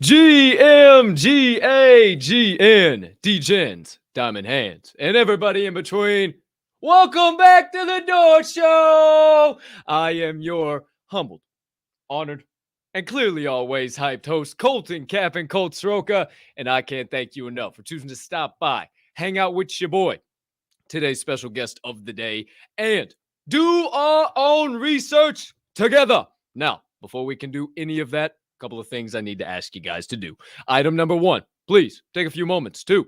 GMGAGN, Degens, Diamond Hands, and everybody in between. Welcome back to the Door Show. I am your humbled, honored, and clearly always hyped host, Colton Cap'n Colt Soroka, and I can't thank you enough for choosing to stop by, hang out with your boy, today's special guest of the day, and do our own research together. Now, before we can do any of that, a couple of things I need to ask you guys to do. Item number one, please take a few moments to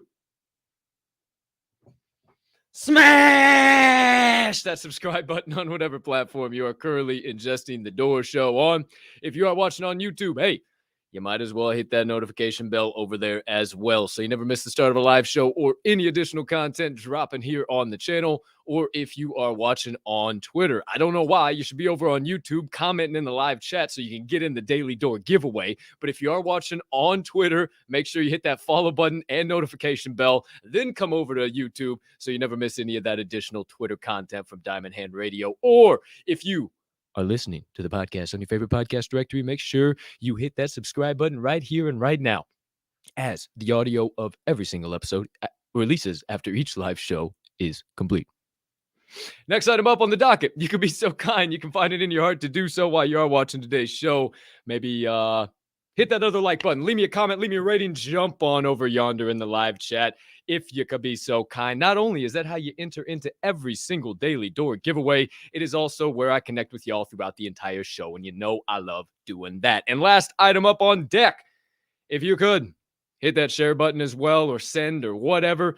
smash that subscribe button on whatever platform you are currently ingesting the Door Show on. If you are watching on YouTube, hey, you might as well hit that notification bell over there as well, so you never miss the start of a live show or any additional content dropping here on the channel. Or if you are watching on Twitter, I don't know why, you should be over on YouTube commenting in the live chat so you can get in the Daily Door giveaway. But if you are watching on Twitter, make sure you hit that follow button and notification bell, then come over to YouTube so you never miss any of that additional Twitter content from Diamond Hand Radio. Or if you are listening to the podcast on your favorite podcast directory, make sure you hit that subscribe button right here and right now, as the audio of every single episode releases after each live show is complete. Next item up on the docket. You can be so kind, you can find it in your heart to do so while you are watching today's show. Maybe hit that other like button, leave me a comment, leave me a rating, jump on over yonder in the live chat if you could be so kind. Not only is that how you enter into every single Daily Door giveaway, it is also where I connect with y'all throughout the entire show, and you know I love doing that. And last item up on deck, if you could hit that share button as well, or send, or whatever.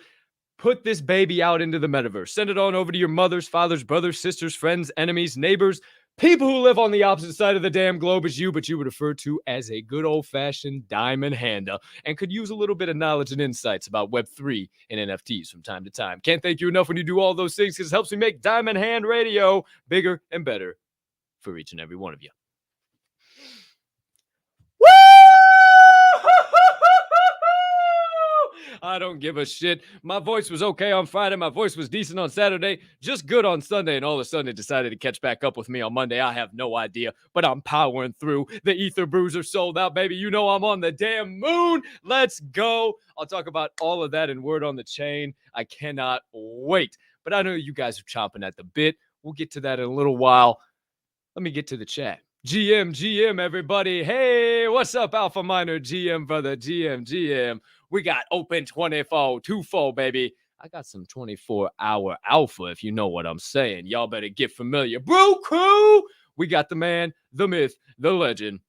Put this baby out into the metaverse. Send it on over to your mothers, fathers, brothers, sisters, friends, enemies, neighbors, people who live on the opposite side of the damn globe as you, but you would refer to as a good old-fashioned diamond hander, and could use a little bit of knowledge and insights about Web3 and NFTs from time to time. Can't thank you enough when you do all those things, because it helps me make Diamond Hand Radio bigger and better for each and every one of you. I don't give a shit. My voice was okay on Friday. My voice was decent on Saturday. Just good on Sunday. And all of a sudden it decided to catch back up with me on Monday. I have no idea, but I'm powering through. The Ether Brews are sold out, baby. You know I'm on the damn moon. Let's go. I'll talk about all of that in Word on the Chain. I cannot wait. But I know you guys are chomping at the bit. We'll get to that in a little while. Let me get to the chat. GM, everybody. Hey, what's up, Alpha Minor? GM, brother. GM. We got open 24, baby. I got some 24-hour alpha, if you know what I'm saying. Y'all better get familiar. Brew crew! We got the man, the myth, the legend,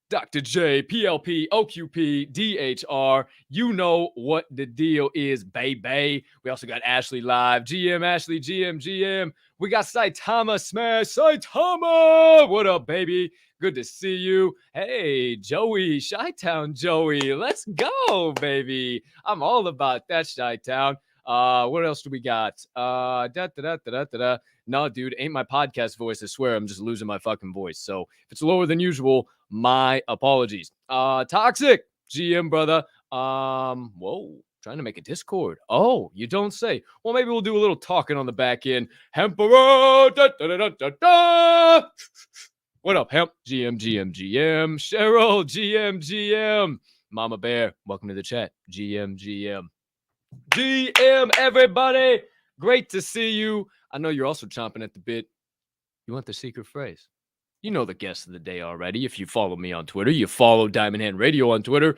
Dr. J, PLP, OQP, DHR. You know what the deal is, baby. We also got Ashley live. GM, Ashley, GM. We got Saitama Smash. Saitama! What up, baby? Good to see you. Hey, Joey, Chi-Town Joey. Let's go, baby. I'm all about that, Chi-Town. What else do we got? No, dude, ain't my podcast voice. I swear I'm just losing my fucking voice. So if it's lower than usual, my apologies. Toxic, GM, brother. Whoa. Trying to make a Discord. Oh, you don't say. Well, maybe we'll do a little talking on the back end. Hemperor. What up, Hemp? GM. Cheryl, GM. Mama Bear, welcome to the chat. GM, everybody. Great to see you. I know you're also chomping at the bit. You want the secret phrase? You know the guest of the day already. If you follow me on Twitter, you follow Diamond Hand Radio on Twitter.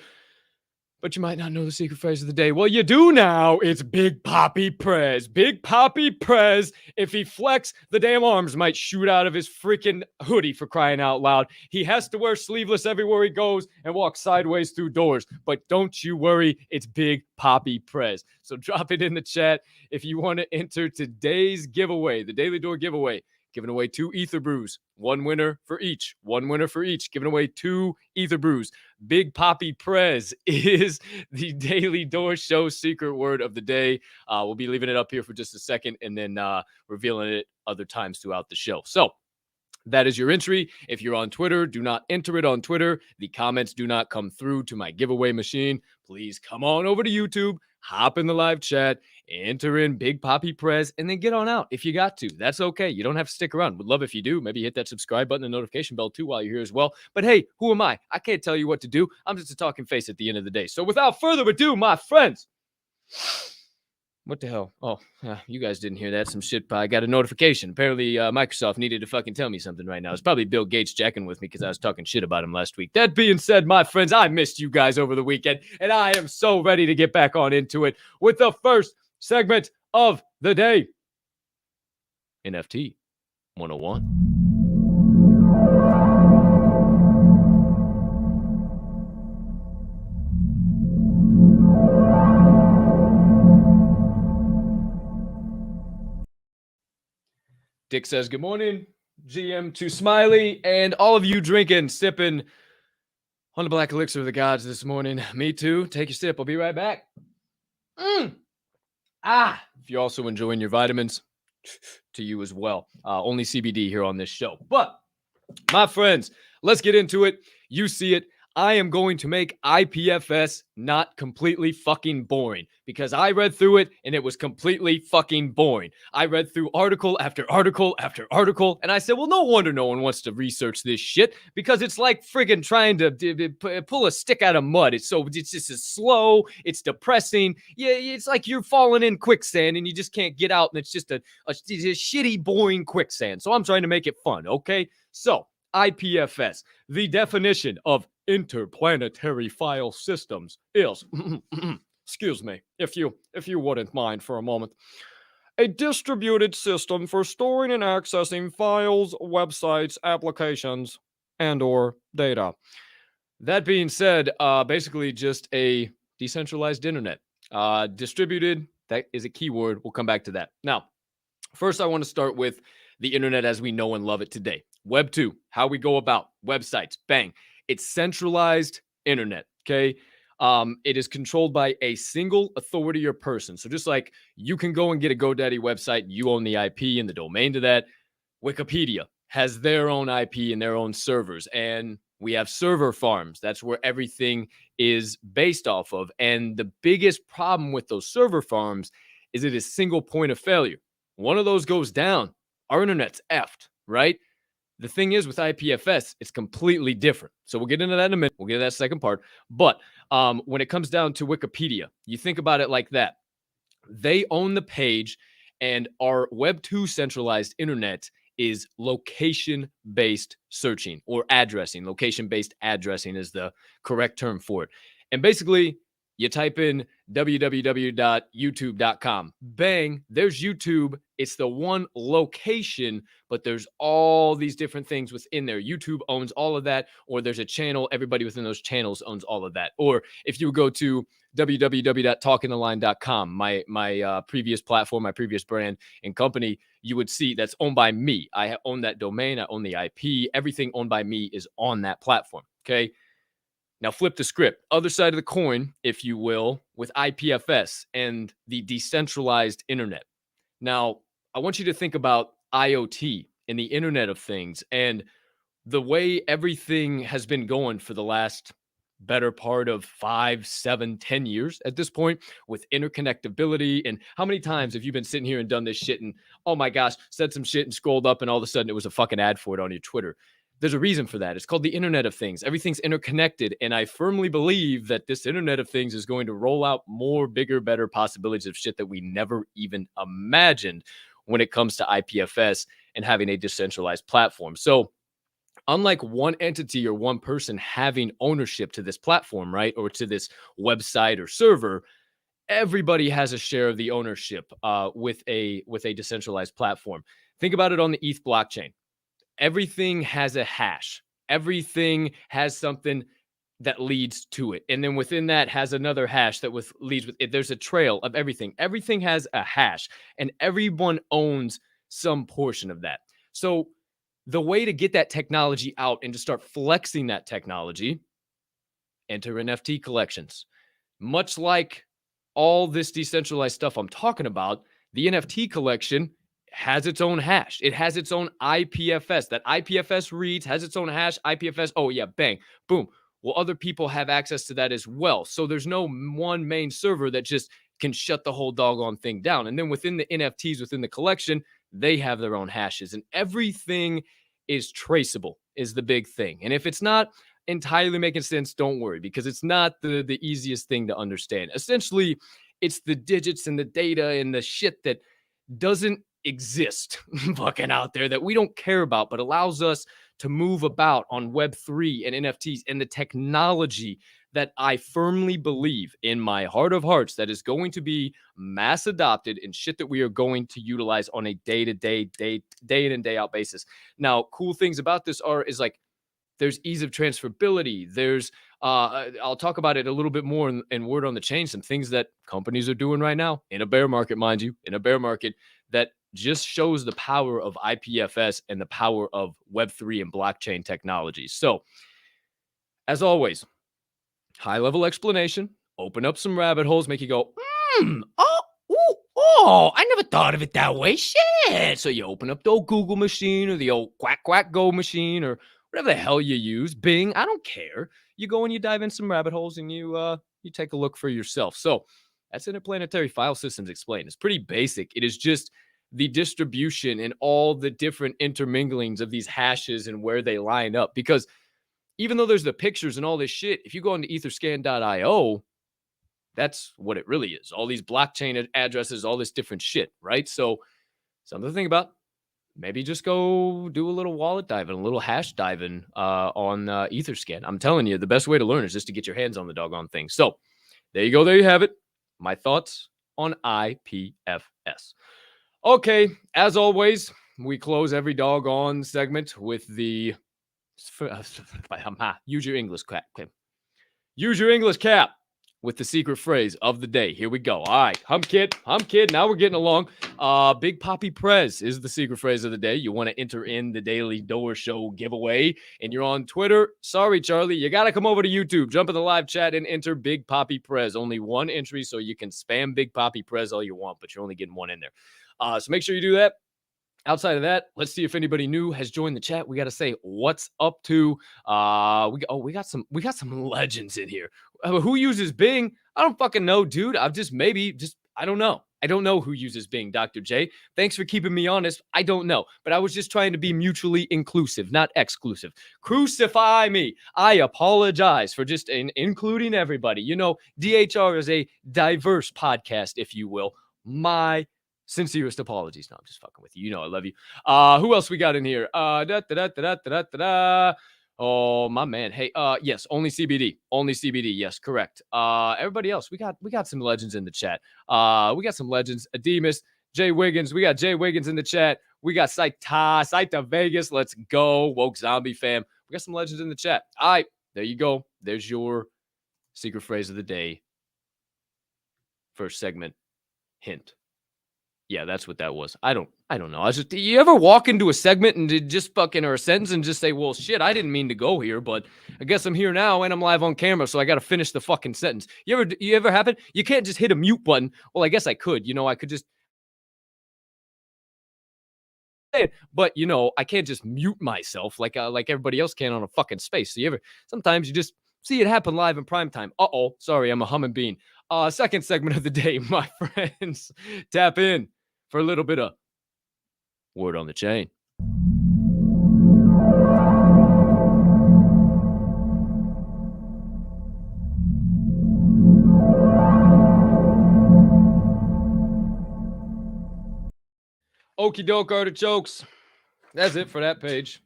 But you might not know the secret phrase of the day. Well, you do now. It's Big Papi Prez. Big Papi Prez. If he flex, the damn arms might shoot out of his freaking hoodie, for crying out loud. He has to wear sleeveless everywhere he goes and walk sideways through doors. But don't you worry, it's Big Papi Prez. So drop it in the chat if you want to enter today's giveaway, the Daily Door giveaway. Giving away 2 Ether Brews. One winner for each. Giving away 2 Ether Brews. Big Papi Prez is the Daily Door Show secret word of the day. We'll be leaving it up here for just a second and then revealing it other times throughout the show. So That is your entry. If you're on Twitter, do not enter it on Twitter. The comments do not come through to my giveaway machine. Please come on over to YouTube, hop in the live chat, enter in Big Poppy Prez, and then get on out if you got to. That's okay. You don't have to stick around. Would love if you do. Maybe hit that subscribe button and notification bell too while you're here as well. But hey, who am I? I can't tell you what to do. I'm just a talking face at the end of the day. So without further ado, my friends. What the hell? Oh, you guys didn't hear that. Some shit. I got a notification. Apparently, Microsoft needed to fucking tell me something right now. It's probably Bill Gates jacking with me because I was talking shit about him last week. That being said, my friends, I missed you guys over the weekend, and I am so ready to get back on into it with the first segment of the day. NFT 101. Dick says, good morning, GM to Smiley, and all of you drinking, sipping on the black elixir of the gods this morning. Me too. Take your sip. I'll be right back. If you're also enjoying your vitamins, to you as well. Only CBD here on this show. But, my friends, let's get into it. You see it. I am going to make IPFS not completely fucking boring because I read through it and it was completely fucking boring. I read through article after article after article and I said, well, no wonder no one wants to research this shit because it's like friggin' trying to pull a stick out of mud. It's just slow. It's depressing. Yeah, it's like you're falling in quicksand and you just can't get out and it's just a shitty, boring quicksand. So I'm trying to make it fun, okay? So, IPFS, the definition of InterPlanetary File Systems is, excuse me, if you wouldn't mind for a moment, a distributed system for storing and accessing files, websites, applications, and or data. That being said, basically just a decentralized internet. Distributed, that is a keyword. We'll come back to that. Now, first I want to start with the internet as we know and love it today. Web 2, how we go about websites, bang. It's centralized internet, okay? It is controlled by a single authority or person. So just like you can go and get a GoDaddy website, you own the IP and the domain to that. Wikipedia has their own IP and their own servers. And we have server farms. That's where everything is based off of. And the biggest problem with those server farms is it is single point of failure. One of those goes down, our internet's effed, right? The thing is with IPFS, it's completely different. So we'll get into that in a minute. We'll get to that second part. But when it comes down to Wikipedia, you think about it like that. They own the page, and our Web 2 centralized internet is location-based searching or addressing. Location-based addressing is the correct term for it. And basically, you type in www.youtube.com. Bang, there's YouTube. It's the one location, but there's all these different things within there. YouTube owns all of that, or there's a channel. Everybody within those channels owns all of that. Or if you go to www.talkingtheline.com, my previous platform, my previous brand and company, you would see that's owned by me. I own that domain. I own the IP. Everything owned by me is on that platform, okay? Now flip the script, other side of the coin, if you will, with IPFS and the decentralized internet. Now, I want you to think about IoT and the Internet of Things and the way everything has been going for the last better part of 5, 7, 10 years at this point with interconnectability. And how many times have you been sitting here and done this shit and, oh my gosh, said some shit and scrolled up and all of a sudden it was a fucking ad for it on your Twitter? There's a reason for that. It's called the Internet of Things. Everything's interconnected. And I firmly believe that this Internet of Things is going to roll out more, bigger, better possibilities of shit that we never even imagined when it comes to IPFS and having a decentralized platform. So unlike one entity or one person having ownership to this platform, right, or to this website or server, everybody has a share of the ownership with a decentralized platform. Think about it on the ETH blockchain. Everything has a hash. Everything has something that leads to it. And then within that has another hash that leads with it. There's a trail of everything. Everything has a hash and everyone owns some portion of that. So the way to get that technology out and to start flexing that technology, enter NFT collections. Much like all this decentralized stuff I'm talking about, the NFT collection has its own hash. It has its own IPFS. That IPFS reads, has its own hash, IPFS. Oh, yeah, bang, boom. Well, other people have access to that as well. So there's no one main server that just can shut the whole doggone thing down. And then within the NFTs, within the collection, they have their own hashes. And everything is traceable, is the big thing. And if it's not entirely making sense, don't worry, because it's not the easiest thing to understand. Essentially, it's the digits and the data and the shit that doesn't exist fucking out there that we don't care about, but allows us to move about on Web3 and NFTs and the technology that I firmly believe in my heart of hearts that is going to be mass adopted and shit that we are going to utilize on a day-to-day, day in and day out basis. Now, cool things about this is like there's ease of transferability. There's I'll talk about it a little bit more in Word on the Chain, some things that companies are doing right now in a bear market, mind you, in a bear market that just shows the power of IPFS and the power of Web3 and blockchain technologies. So, as always, high-level explanation, open up some rabbit holes, make you go, I never thought of it that way. Shit. So you open up the old Google machine or the old quack go machine or whatever the hell you use, Bing, I don't care. You go and you dive in some rabbit holes and you take a look for yourself. So that's InterPlanetary File Systems explained. It's pretty basic. It is just the distribution and all the different interminglings of these hashes and where they line up. Because even though there's the pictures and all this shit, if you go into etherscan.io, that's what it really is. All these blockchain addresses, all this different shit, right? So something to think about. Maybe just go do a little wallet diving, a little hash diving on Etherscan. I'm telling you, the best way to learn is just to get your hands on the doggone thing. So there you go. There you have it. My thoughts on IPFS. Okay, as always, we close every doggone segment with the use your English cap. Use your English cap with the secret phrase of the day. Here we go. All right, hum kid. Now we're getting along. Big Papi Prez is the secret phrase of the day. You want to enter in the Daily Door Show giveaway, and you're on Twitter. Sorry, Charlie, you got to come over to YouTube. Jump in the live chat and enter Big Papi Prez. Only one entry, so you can spam Big Papi Prez all you want, but you're only getting one in there. So make sure you do that. Outside of that, let's see if anybody new has joined the chat. We got to say what's up to. We got some legends in here. Who uses Bing? I don't fucking know, dude. I don't know. I don't know who uses Bing, Dr. J. Thanks for keeping me honest. I don't know, but I was just trying to be mutually inclusive, not exclusive. Crucify me. I apologize for just including everybody. You know, DHR is a diverse podcast, if you will. My sincerest apologies. No, I'm just fucking with you. You know I love you. Who else we got in here? Oh, my man. Hey, yes, only CBD. Only CBD. Yes, correct. Everybody else, we got some legends in the chat. We got some legends. Ademus, Jay Wiggins. We got Jay Wiggins in the chat. We got Saita Vegas. Let's go. Woke Zombie fam. We got some legends in the chat. All right, there you go. There's your secret phrase of the day. First segment. Hint. Yeah, that's what that was. I don't know. You ever walk into a segment and just fucking or a sentence and just say, well, shit, I didn't mean to go here, but I guess I'm here now and I'm live on camera, so I got to finish the fucking sentence. You ever happen? You can't just hit a mute button. Well, I guess I could. You know, I could just. But you know, I can't just mute myself like everybody else can on a fucking space. So sometimes you just see it happen live in prime time. Sorry, I'm a humming bean. Second segment of the day, my friends. Tap in for a little bit of Word on the Chain. Okie doke, artichokes. That's it for that page.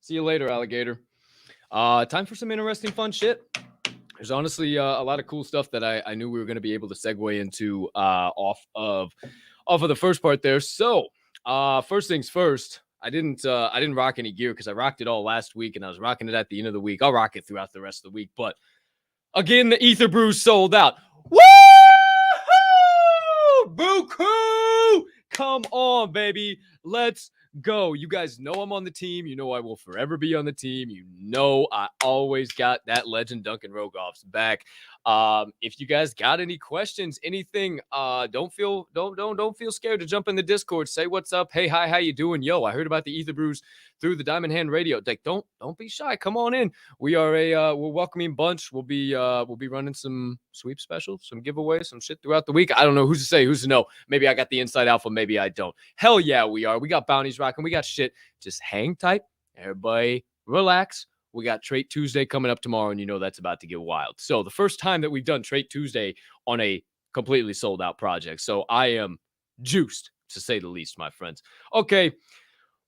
See you later, alligator. Time for some interesting, fun shit. There's honestly a lot of cool stuff that I knew we were going to be able to segue into off of the first part there. So first things first, I didn't rock any gear because I rocked it all last week and I was rocking it at the end of the week. I'll rock it throughout the rest of the week. But again, the Ether Brew sold out. Woo! Buku! Come on, baby. Let's go. You guys know I'm on the team. You know I will forever be on the team. You know I always got that legend Duncan Rogoff's back. If you guys got any questions, anything, don't feel scared to jump in the Discord. Say what's up. Hey, hi, how you doing? Yo, I heard about the Ether Brews through the Diamond Hand Radio. Like, don't be shy. Come on in. We are we're welcoming bunch. We'll be running some sweep specials, some giveaways, some shit throughout the week. I don't know who's to say, who's to know. Maybe I got the inside alpha, maybe I don't. Hell yeah, we are. We got bounties rocking. We got shit. Just hang tight. Everybody relax. We got Trait Tuesday coming up tomorrow, and you know that's about to get wild. So the first time that we've done Trait Tuesday on a completely sold out project. So I am juiced, to say the least, my friends. Okay,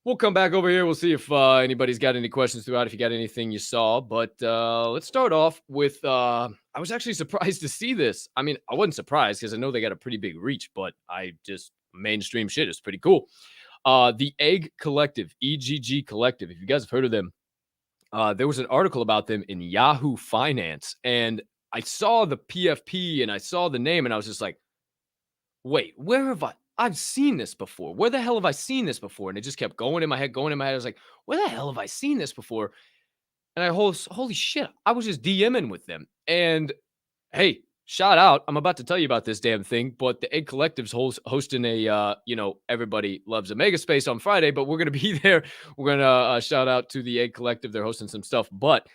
we'll come back over here. We'll see if anybody's got any questions throughout, if you got anything you saw. But let's start off with, I was actually surprised to see this. I mean, I wasn't surprised because I know they got a pretty big reach, but mainstream shit is pretty cool. The Egg Collective, EGG Collective, if you guys have heard of them, there was an article about them in Yahoo Finance, and I saw the PFP and I saw the name, and I was just like, wait, where have I've seen this before? Where the hell have I seen this before? And it just kept going in my head. I was like, where the hell have I seen this before? And holy shit, I was just DMing with them. And hey, shout out. I'm about to tell you about this damn thing, but the Egg Collective's hosting a, everybody loves a mega space on Friday, but we're going to be there. We're going to shout out to the Egg Collective. They're hosting some stuff, but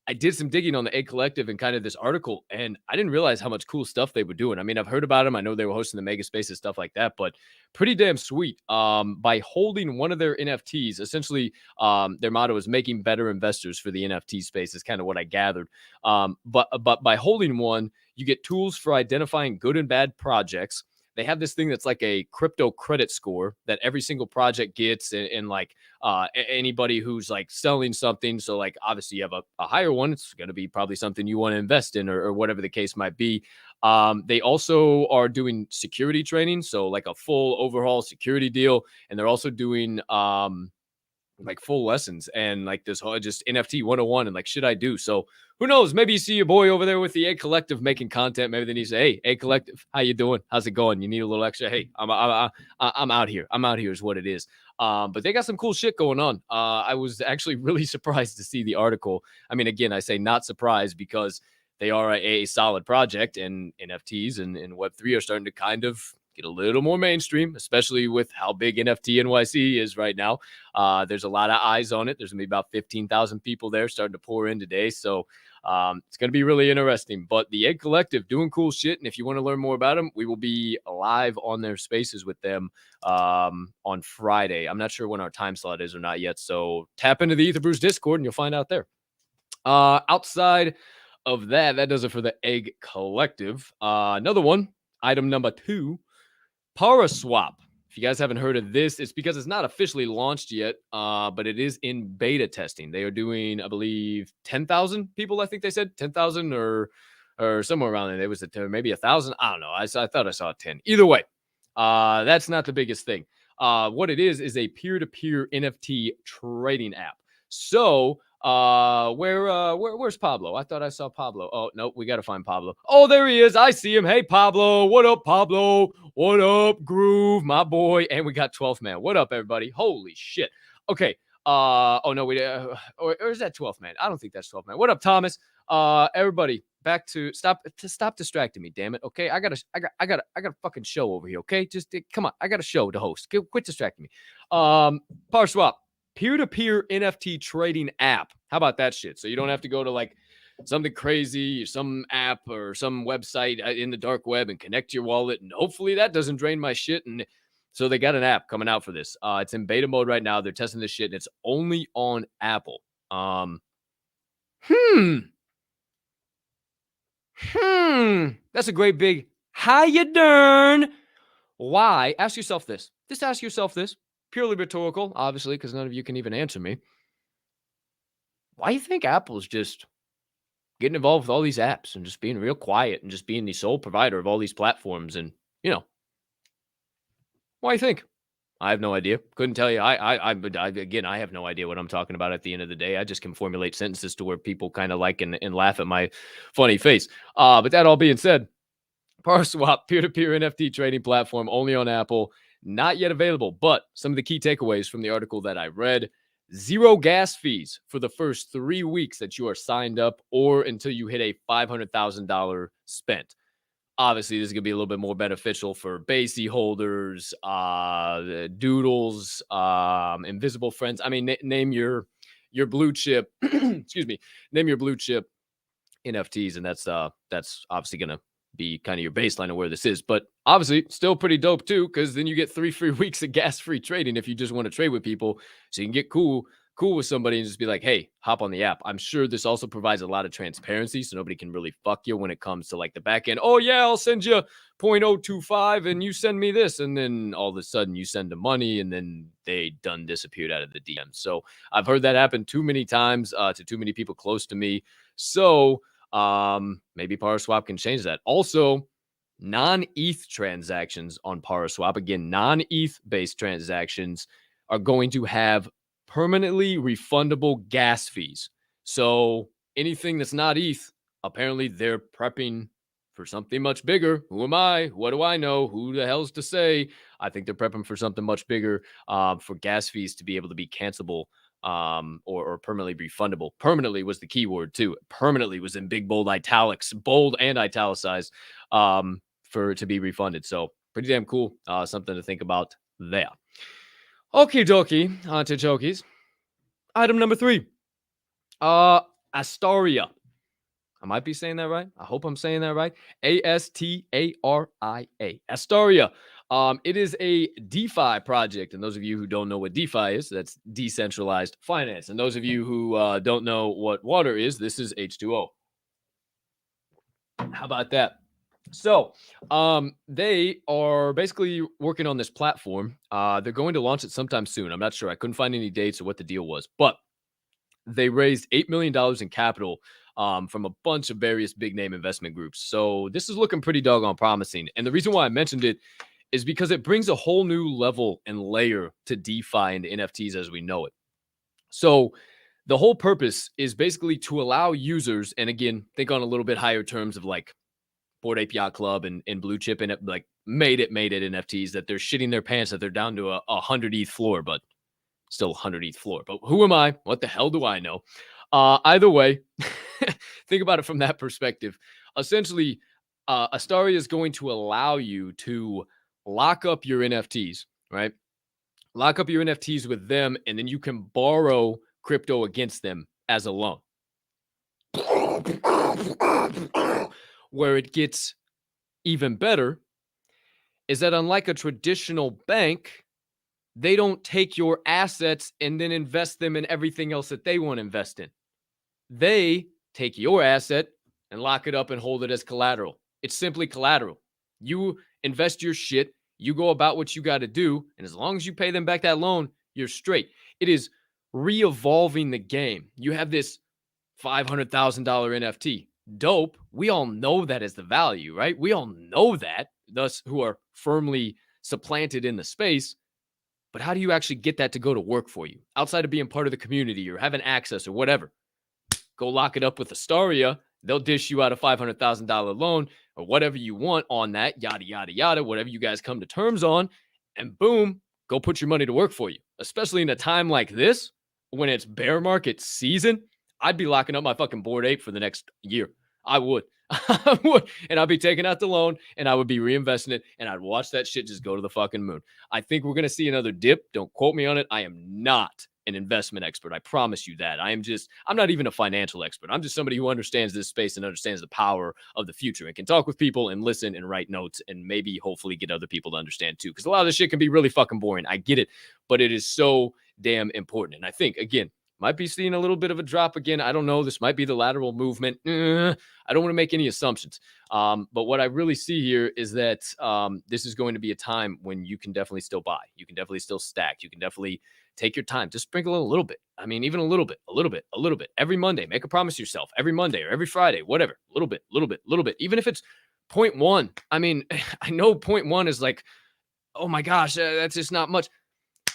I did some digging on the Egg Collective and kind of this article, and I didn't realize how much cool stuff they were doing. I mean, I've heard about them. I know they were hosting the mega spaces, stuff like that, but pretty damn sweet. By holding one of their NFTs, essentially, their motto is making better investors for the NFT space is kind of what I gathered. But by holding one, you get tools for identifying good and bad projects. They have this thing that's like a crypto credit score that every single project gets, and like anybody who's like selling something. So like obviously you have a higher one. It's going to be probably something you want to invest in, or whatever the case might be. They also are doing security training. So like a full overhaul security deal. And they're also doing like full lessons and like this whole just NFT 101 and like shit I do. So who knows? Maybe you see your boy over there with the Egg Collective making content. Maybe then you say, "Hey, Egg Collective, how you doing? How's it going? You need a little extra? Hey, I'm out here. I'm out here is what it is." But they got some cool shit going on. I was actually really surprised to see the article. I mean, again, I say not surprised because they are a solid project, and NFTs and Web3 are starting to kind of get a little more mainstream, especially with how big NFT NYC is right now. There's a lot of eyes on it. There's going to be about 15,000 people there starting to pour in today. So it's going to be really interesting. But the Egg Collective doing cool shit. And if you want to learn more about them, we will be live on their spaces with them on Friday. I'm not sure when our time slot is or not yet. So tap into the Ether Brews Discord and you'll find out there. Outside of that does it for the Egg Collective. Another one, item number 2. Paraswap. If you guys haven't heard of this, it's because it's not officially launched yet, but it is in beta testing. They are doing, I believe, 10,000 people. I think they said 10,000 or somewhere around there. There was maybe 1,000. I don't know. I thought I saw 10. Either way, that's not the biggest thing. What it is a peer-to-peer NFT trading app. So where's Pablo? I thought I saw Pablo. Oh, nope, we got to find Pablo. Oh, there he is. I see him. Hey, Pablo. What up, Pablo? What up, Groove, my boy? And we got 12th man. What up, everybody? Holy shit. Okay. Oh no, or is that 12th man? I don't think that's 12th man. What up, Thomas? Everybody, back to stop distracting me, damn it. Okay, I got a fucking show over here. Okay, just come on. I got a show to host. Quit distracting me. Paraswap. Peer-to-peer NFT trading app. How about that shit? So you don't have to go to like something crazy, some app or some website in the dark web and connect your wallet. And hopefully that doesn't drain my shit. And so they got an app coming out for this. It's in beta mode right now. They're testing this shit and it's only on Apple. That's a great big how you doing? Why? Ask yourself this. Just ask yourself this. Purely rhetorical, obviously, because none of you can even answer me. Why do you think Apple's just getting involved with all these apps and just being real quiet and just being the sole provider of all these platforms? And, why do you think? I have no idea. Couldn't tell you. Again, I have no idea what I'm talking about at the end of the day. I just can formulate sentences to where people kind of like and laugh at my funny face. But that all being said, Paraswap, peer-to-peer NFT trading platform only on Apple. not yet available. But some of the key takeaways from the article that I read: 0 gas fees for the first 3 weeks that you are signed up or until you hit a $500,000 spent. Obviously, this is going to be a little bit more beneficial for Basie holders, doodles, invisible friends. I mean, name your blue chip, excuse me, name your blue chip NFTs, and that's obviously going to be kind of your baseline of where this is. But obviously, still pretty dope too, because then you get 3 free weeks of gas-free trading if you just want to trade with people, so you can get cool with somebody and just be like, hey, hop on the app. I'm sure this also provides a lot of transparency, so nobody can really fuck you when it comes to like the back end. Oh yeah, I'll send you 0.025 and you send me this, and then all of a sudden you send them money and then they done disappeared out of the DM. So I've heard that happen too many times to too many people close to me. So maybe Paraswap can change that. Also, non-ETH transactions on Paraswap, again, non-ETH based transactions, are going to have permanently refundable gas fees. So anything that's not ETH, apparently they're prepping for something much bigger. Who am I? What do I know? Who the hell's to say? I think they're prepping for something much bigger, for gas fees to be able to be cancelable, or permanently refundable. Permanently was the key word too. Permanently was in big bold italics, bold and italicized, for it to be refunded. So pretty damn cool. Something to think about there. Okie dokie, on to jokies. Item number 3. Astaria. I might be saying that right. I hope I'm saying that right. Astaria. Astaria. It is a DeFi project. And those of you who don't know what DeFi is, that's decentralized finance. And those of you who don't know what water is, this is H2O. How about that? So they are basically working on this platform. They're going to launch it sometime soon. I'm not sure. I couldn't find any dates or what the deal was, but they raised $8 million in capital from a bunch of various big name investment groups. So this is looking pretty doggone promising. And the reason why I mentioned it is because it brings a whole new level and layer to DeFi and NFTs as we know it. So the whole purpose is basically to allow users, and again, think on a little bit higher terms of like Bored Ape Yacht Club and Blue Chip and like made it NFTs, that they're shitting their pants that they're down to a 100 ETH floor, but still 100 ETH floor. But who am I? What the hell do I know? Either way, think about it from that perspective. Essentially, Astaria is going to allow you to lock up your NFTs, right? Lock up your NFTs with them, and then you can borrow crypto against them as a loan. Where it gets even better is that unlike a traditional bank, they don't take your assets and then invest them in everything else that they want to invest in. They take your asset and lock it up and hold it as collateral. It's simply collateral. You invest your shit, you go about what you got to do, and as long as you pay them back that loan, you're straight. It is re-evolving the game. You have this $500,000 NFT. Dope. We all know that is the value, right? We all know that, thus who are firmly supplanted in the space. But how do you actually get that to go to work for you outside of being part of the community or having access or whatever? Go lock it up with Astaria. They'll dish you out a $500,000 loan or whatever you want on that, yada, yada, yada, whatever you guys come to terms on. And boom, go put your money to work for you. Especially in a time like this, when it's bear market season, I'd be locking up my fucking Bored Ape for the next year. I would. I would. And I'd be taking out the loan and I would be reinvesting it and I'd watch that shit just go to the fucking moon. I think we're going to see another dip. Don't quote me on it. I am not an investment expert. I promise you that. I'm not even a financial expert. I'm just somebody who understands this space and understands the power of the future and can talk with people and listen and write notes and maybe hopefully get other people to understand too. Because a lot of this shit can be really fucking boring. I get it, but it is so damn important. And I think, again, might be seeing a little bit of a drop again. I don't know. This might be the lateral movement. I don't want to make any assumptions. But what I really see here is that this is going to be a time when you can definitely still buy. You can definitely still stack. You can definitely take your time. Just sprinkle a little bit. I mean, even a little bit. Every Monday, make a promise to yourself. Every Monday or every Friday, whatever. A little bit. Even if it's 0.1. I mean, I know 0.1 is like, oh my gosh, that's just not much.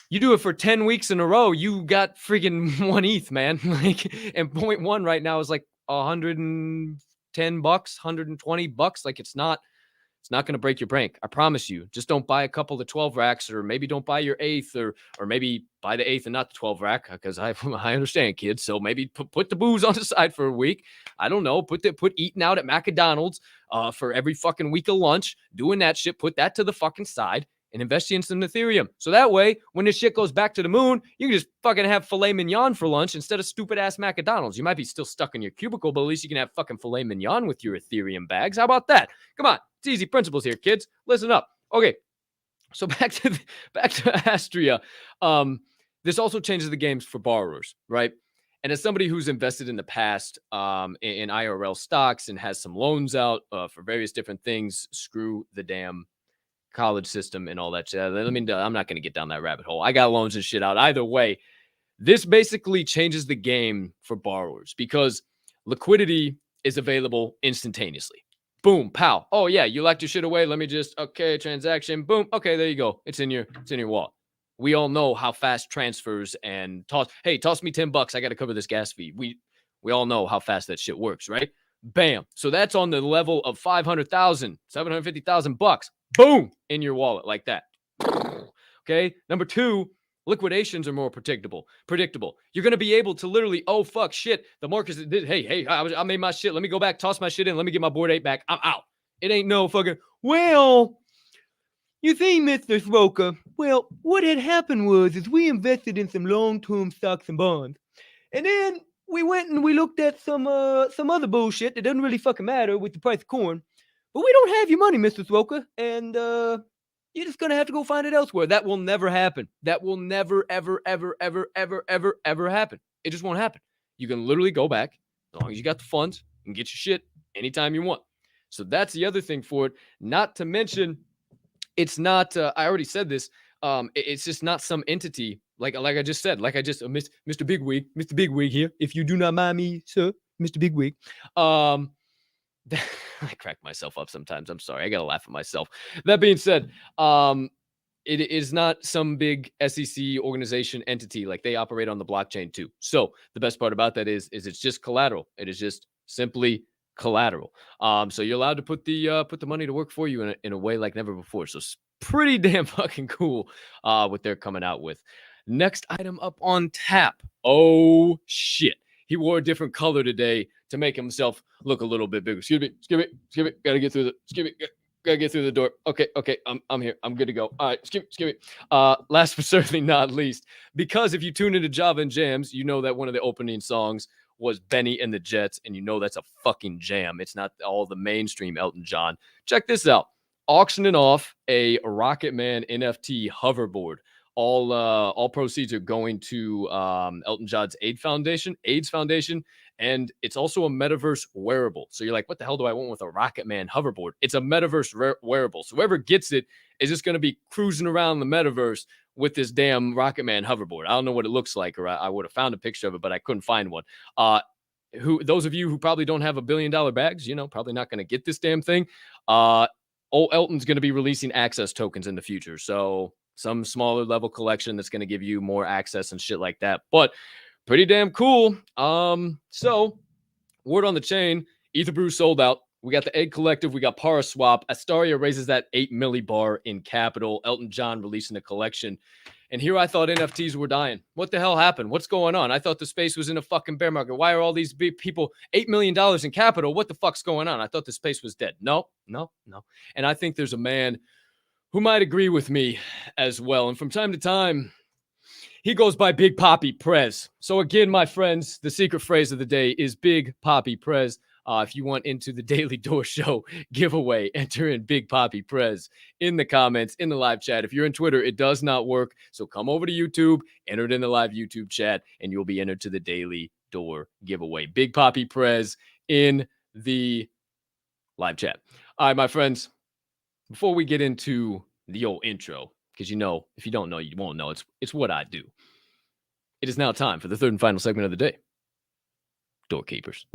You do it for 10 weeks in a row, you got freaking 1 ETH, man. Like, and 0.1 right now is like $110, $120. Like, it's not It's not going to break your bank. I promise you. Just don't buy a couple of 12 racks, or maybe don't buy your eighth, or maybe buy the eighth and not the 12 rack, because I understand, kids. So maybe put the booze on the side for a week. I don't know. Put eating out at McDonald's for every fucking week of lunch, doing that shit. Put that to the fucking side and invest in some Ethereum. So that way, when this shit goes back to the moon, you can just fucking have filet mignon for lunch instead of stupid ass McDonald's. You might be still stuck in your cubicle, but at least you can have fucking filet mignon with your Ethereum bags. How about that? Come on. It's easy principles here, kids. Listen up. Okay. So back to Astria. This also changes the games for borrowers, right? And as somebody who's invested in the past in IRL stocks and has some loans out for various different things, screw the damn college system and all that shit. I'm not going to get down that rabbit hole. I got loans and shit out. Either way, this basically changes the game for borrowers because liquidity is available instantaneously. Boom, pow. Oh yeah, you locked your shit away. Let me just transaction. Boom. Okay, there you go. It's in your wallet. We all know how fast transfers and toss me $10. I got to cover this gas fee. We all know how fast that shit works, right? Bam. So that's on the level of 500,000, 750,000 bucks. Boom, in your wallet like that. Okay. Number two, liquidations are more predictable. You're going to be able to literally, oh, fuck, shit. The markets did, hey, I made my shit. Let me go back, toss my shit in. Let me get my Bored Ape back. I'm out. It ain't no fucking, well, you see, Mr. Smoker, well, what had happened is we invested in some long-term stocks and bonds. And then we went and we looked at some other bullshit that doesn't really fucking matter with the price of corn. But we don't have your money, Mr. Smoker. And, you're just going to have to go find it elsewhere. That will never happen. That will never, ever, ever, ever, ever, ever, ever happen. It just won't happen. You can literally go back as long as you got the funds and get your shit anytime you want. So that's the other thing for it. Not to mention, it's not, I already said this, it's just not some entity, like I just said, Mr. Bigwig here. If you do not mind me, sir, Mr. Bigwig. I crack myself up sometimes. I'm sorry. I got to laugh at myself. That being said, it is not some big SEC organization entity. Like, they operate on the blockchain too. So the best part about that is it's just collateral. It is just simply collateral. So you're allowed to put the money to work for you in a way like never before. So it's pretty damn fucking cool what they're coming out with. Next item up on tap. Oh shit. He wore a different color today to make himself look a little bit bigger. Excuse me. Gotta get through the door. Okay. I'm here. I'm good to go. All right. Excuse me. Last but certainly not least, because if you tune into Java and Jams, you know that one of the opening songs was Benny and the Jets, and you know that's a fucking jam. It's not all the mainstream Elton John. Check this out. Auctioning off a Rocket Man NFT hoverboard. All proceeds are going to Elton John's AIDS Foundation, and it's also a metaverse wearable. So you're like, what the hell do I want with a Rocket Man hoverboard? It's a metaverse wearable. So whoever gets it is just going to be cruising around the metaverse with this damn Rocket Man hoverboard. I don't know what it looks like, or I would have found a picture of it, but I couldn't find one. Those of you who probably don't have $1 billion bags, probably not going to get this damn thing. Old Elton's going to be releasing access tokens in the future. So some smaller level collection that's going to give you more access and shit like that. But pretty damn cool. So word on the chain, Etherbrew sold out. We got the Egg Collective. We got Paraswap. Astaria raises that 8 millibar in capital. Elton John releasing a collection. And here I thought NFTs were dying. What the hell happened? What's going on? I thought the space was in a fucking bear market. Why are all these big people, $8 million in capital? What the fuck's going on? I thought the space was dead. No. And I think there's a man who might agree with me as well. And from time to time, he goes by Big Papi Prez. So again, my friends, the secret phrase of the day is Big Papi Prez. If you want into the Daily Door Show giveaway, enter in Big Papi Prez in the comments, in the live chat. If you're in Twitter, it does not work. So come over to YouTube, enter it in the live YouTube chat, and you'll be entered to the Daily Door giveaway. Big Papi Prez in the live chat. All right, my friends, before we get into the old intro, because if you don't know, you won't know. It's what I do. It is now time for the third and final segment of the day. Doorkeepers.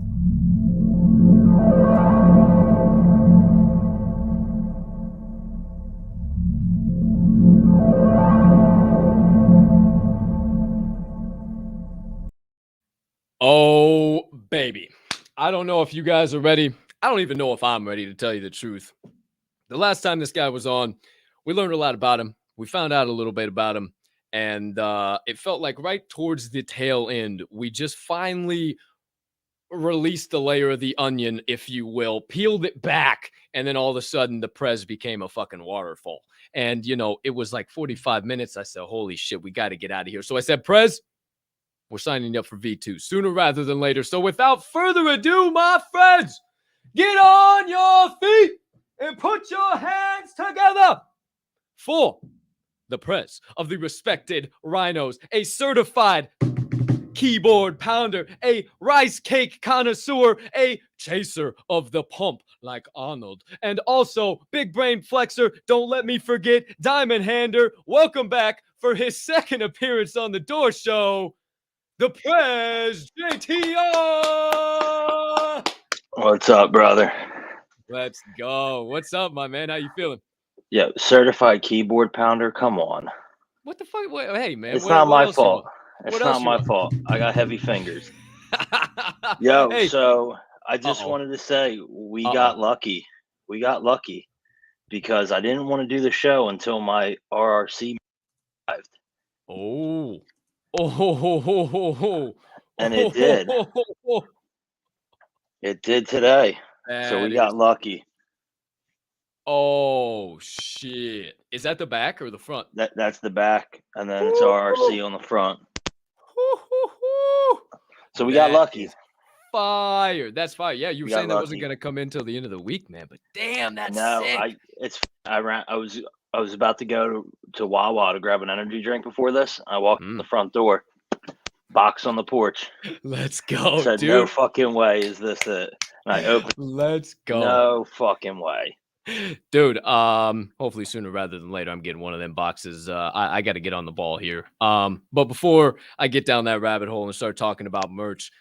Oh, baby. I don't know if you guys are ready. I don't even know if I'm ready, to tell you the truth. the last time this guy was on, we learned a lot about him. We found out a little bit about him. And it felt like right towards the tail end, we just finally released the layer of the onion, if you will, peeled it back. And then all of a sudden, the Prez became a fucking waterfall. And, you know, it was like 45 minutes. I said, holy shit, we got to get out of here. So I said, Prez, we're signing up for V2 sooner rather than later. So without further ado, my friends, get on your feet and put your hands together for the Prez of the Respected Rhinos, a certified keyboard pounder, a rice cake connoisseur, a chaser of the pump like Arnold, and also big brain flexer. Don't let me forget Diamond Hander. Welcome back for his second appearance on the Door Show, the Prez JTR. What's up, brother? Let's go. What's up, my man? How you feeling? Yeah, certified keyboard pounder. Come on. What the fuck? Hey, man. It's not my fault. What It's else not you my want? fault. I got heavy fingers. Yo, Hey. so I just wanted to say we got lucky. We got lucky because I didn't want to do the show until my RRC arrived. Oh. And it did. It did today. So we got lucky. Oh shit! Is that the back or the front? That's the back, and then it's RRC on the front. So we got lucky. Fire! That's fire. Yeah, you were saying that lucky. wasn't gonna come in till the end of the week, man. But damn, that's sick. I was about to go to Wawa to grab an energy drink before this. I walked in the front door, box on the porch. Let's go, I said, dude. no fucking way is this it. And I opened. Let's go. No fucking way. Dude, hopefully sooner rather than later, I'm getting one of them boxes. I got to get on the ball here. But before I get down that rabbit hole and start talking about merch,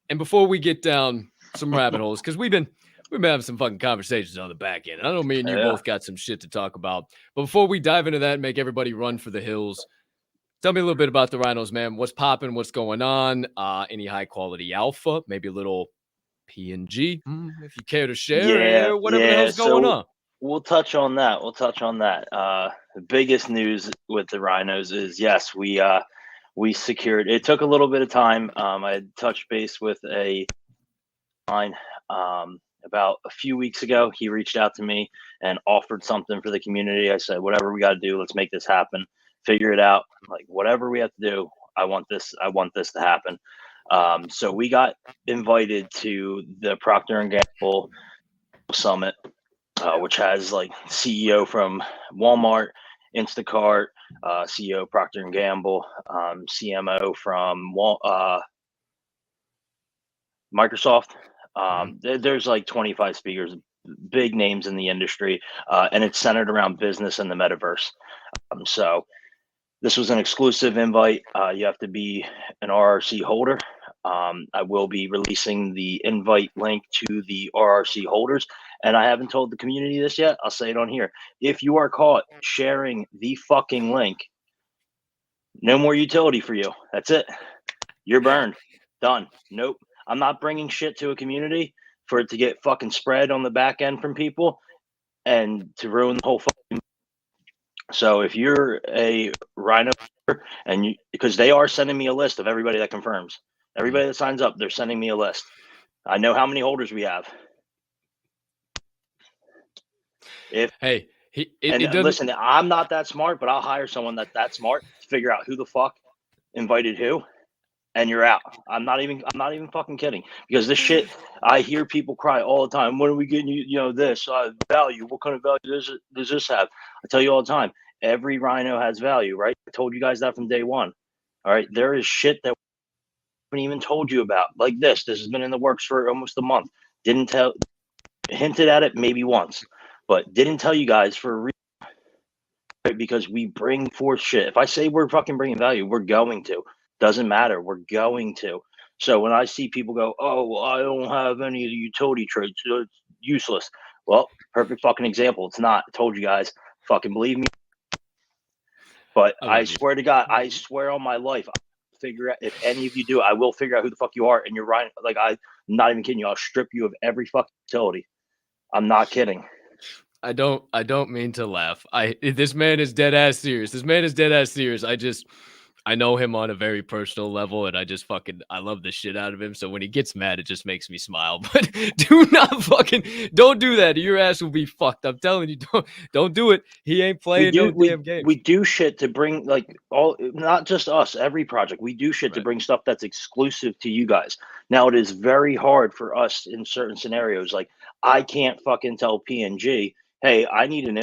and before we get down some rabbit holes, because we've been having some fucking conversations on the back end. I know me and you both got some shit to talk about. But before we dive into that and make everybody run for the hills, tell me a little bit about the Rhinos, man. What's popping? What's going on? Any high quality alpha? Maybe a little PNG, if you care to share, whatever the hell's going on. We'll touch on that. The biggest news with the Rhinos is, yes, we secured. It took a little bit of time. I had touched base with a line about a few weeks ago. He reached out to me and offered something for the community. I said, whatever we got to do, let's make this happen. Figure it out. Like, whatever we have to do, I want this to happen. So we got invited to the Procter & Gamble Summit, which has like CEO from Walmart, Instacart, CEO Procter & Gamble, CMO from Microsoft. There's like 25 speakers, big names in the industry, and it's centered around business and the metaverse. So this was an exclusive invite. You have to be an RRC holder. I will be releasing the invite link to the RRC holders, and I haven't told the community this yet. I'll say it on here. If you are caught sharing the fucking link, no more utility for you. That's it. You're burned. Done. Nope. I'm not bringing shit to a community for it to get fucking spread on the back end from people and to ruin the whole fucking. So if you're a Rhino, and because they are sending me a list of everybody that confirms. Everybody that signs up, they're sending me a list. I know how many holders we have. Listen, I'm not that smart, but I'll hire someone that's smart to figure out who the fuck invited who, and you're out. I'm not even fucking kidding, because this shit, I hear people cry all the time. When are we getting this value? What kind of value does this have? I tell you all the time. Every Rhino has value, right? I told you guys that from day one. All right, there is shit that haven't even told you about, like this has been in the works for almost a month. Hinted at it maybe once, but didn't tell you guys for a reason, right? Because we bring forth shit. If I say we're fucking bringing value, we're going to. Doesn't matter, we're going to. So when I see people go, oh, well, I don't have any of the utility trades, so it's useless. Well, perfect fucking example. It's not. I told you guys, fucking believe me. But I swear to God, I swear on my life, figure out, if any of you do, I will figure out who the fuck you are, and you're right. Like, I'm not even kidding you. I'll strip you of every fucking utility. I'm not kidding. I don't mean to laugh. This man is dead ass serious. This man is dead ass serious. I know him on a very personal level, and I love the shit out of him. So when he gets mad, it just makes me smile. But don't do that. Your ass will be fucked. I'm telling you, don't do it. He ain't playing no damn game. We do shit to bring, like, all, not just us, every project. We do shit to bring stuff that's exclusive to you guys. Now, it is very hard for us in certain scenarios. Like, I can't fucking tell PNG, hey, I need an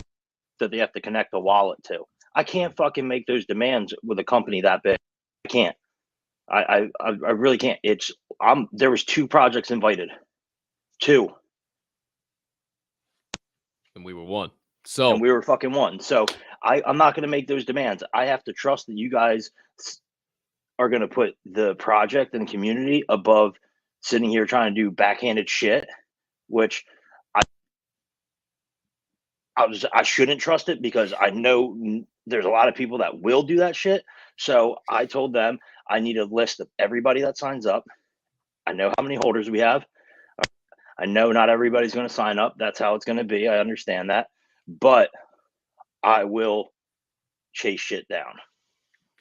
that they have to connect a wallet to. I can't fucking make those demands with a company that big. I can't. I really can't. There was 2 projects invited. 2. And we were one. And we were fucking one. So I'm not going to make those demands. I have to trust that you guys are going to put the project and the community above sitting here trying to do backhanded shit, which I shouldn't trust it, because I know there's a lot of people that will do that shit. So I told them I need a list of everybody that signs up. I know how many holders we have. I know not everybody's going to sign up. That's how it's going to be. I understand that. But I will chase shit down.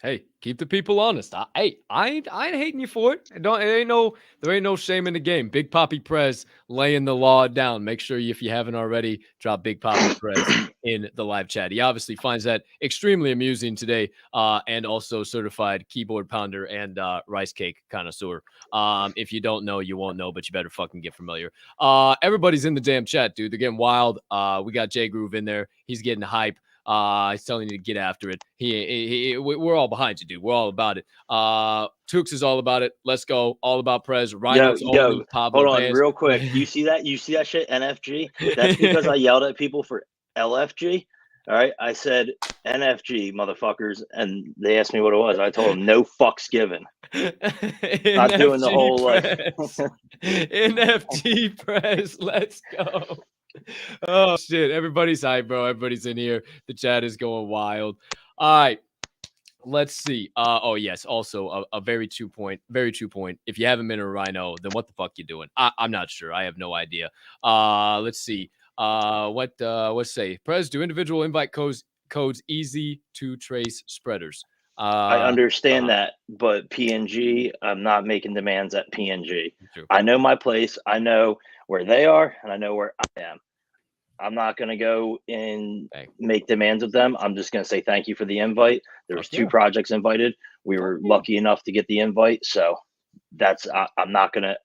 Hey, keep the people honest. I ain't hating you for it. There ain't no shame in the game. Big Poppy Prez laying the law down. Make sure if you haven't already, drop Big Poppy Prez in the live chat. He obviously finds that extremely amusing today, and also certified keyboard pounder and rice cake connoisseur. If you don't know, you won't know, but you better fucking get familiar. Everybody's in the damn chat, dude. They're getting wild. We got J Groove in there. He's getting hype. He's telling you to get after it. We're all behind you, dude. We're all about it. Tux is all about it. Let's go. All about Prez. Rhinos only. Pablo hold on, Vance. real quick. You see that? You see that shit? NFG. That's because I yelled at people for LFG. All right, I said NFG, motherfuckers, and they asked me what it was. I told them no fucks given. Not doing the whole like NFT Prez. Let's go. Oh shit! Everybody's hype, bro. Everybody's in here. The chat is going wild. All right. Let's see. Oh yes. Also, a very true point. Very true point. If you haven't been a Rhino, then what the fuck you doing? I'm not sure. I have no idea. Let's see. Let's say, Prez, do individual invite codes easy to trace spreaders? I understand that, but PNG, I'm not making demands at PNG. True. I know my place. I know where they are, and I know where I am. I'm not going to go and make demands of them. I'm just going to say thank you for the invite. There was 2 projects invited. We were lucky enough to get the invite, so that's I'm not gonna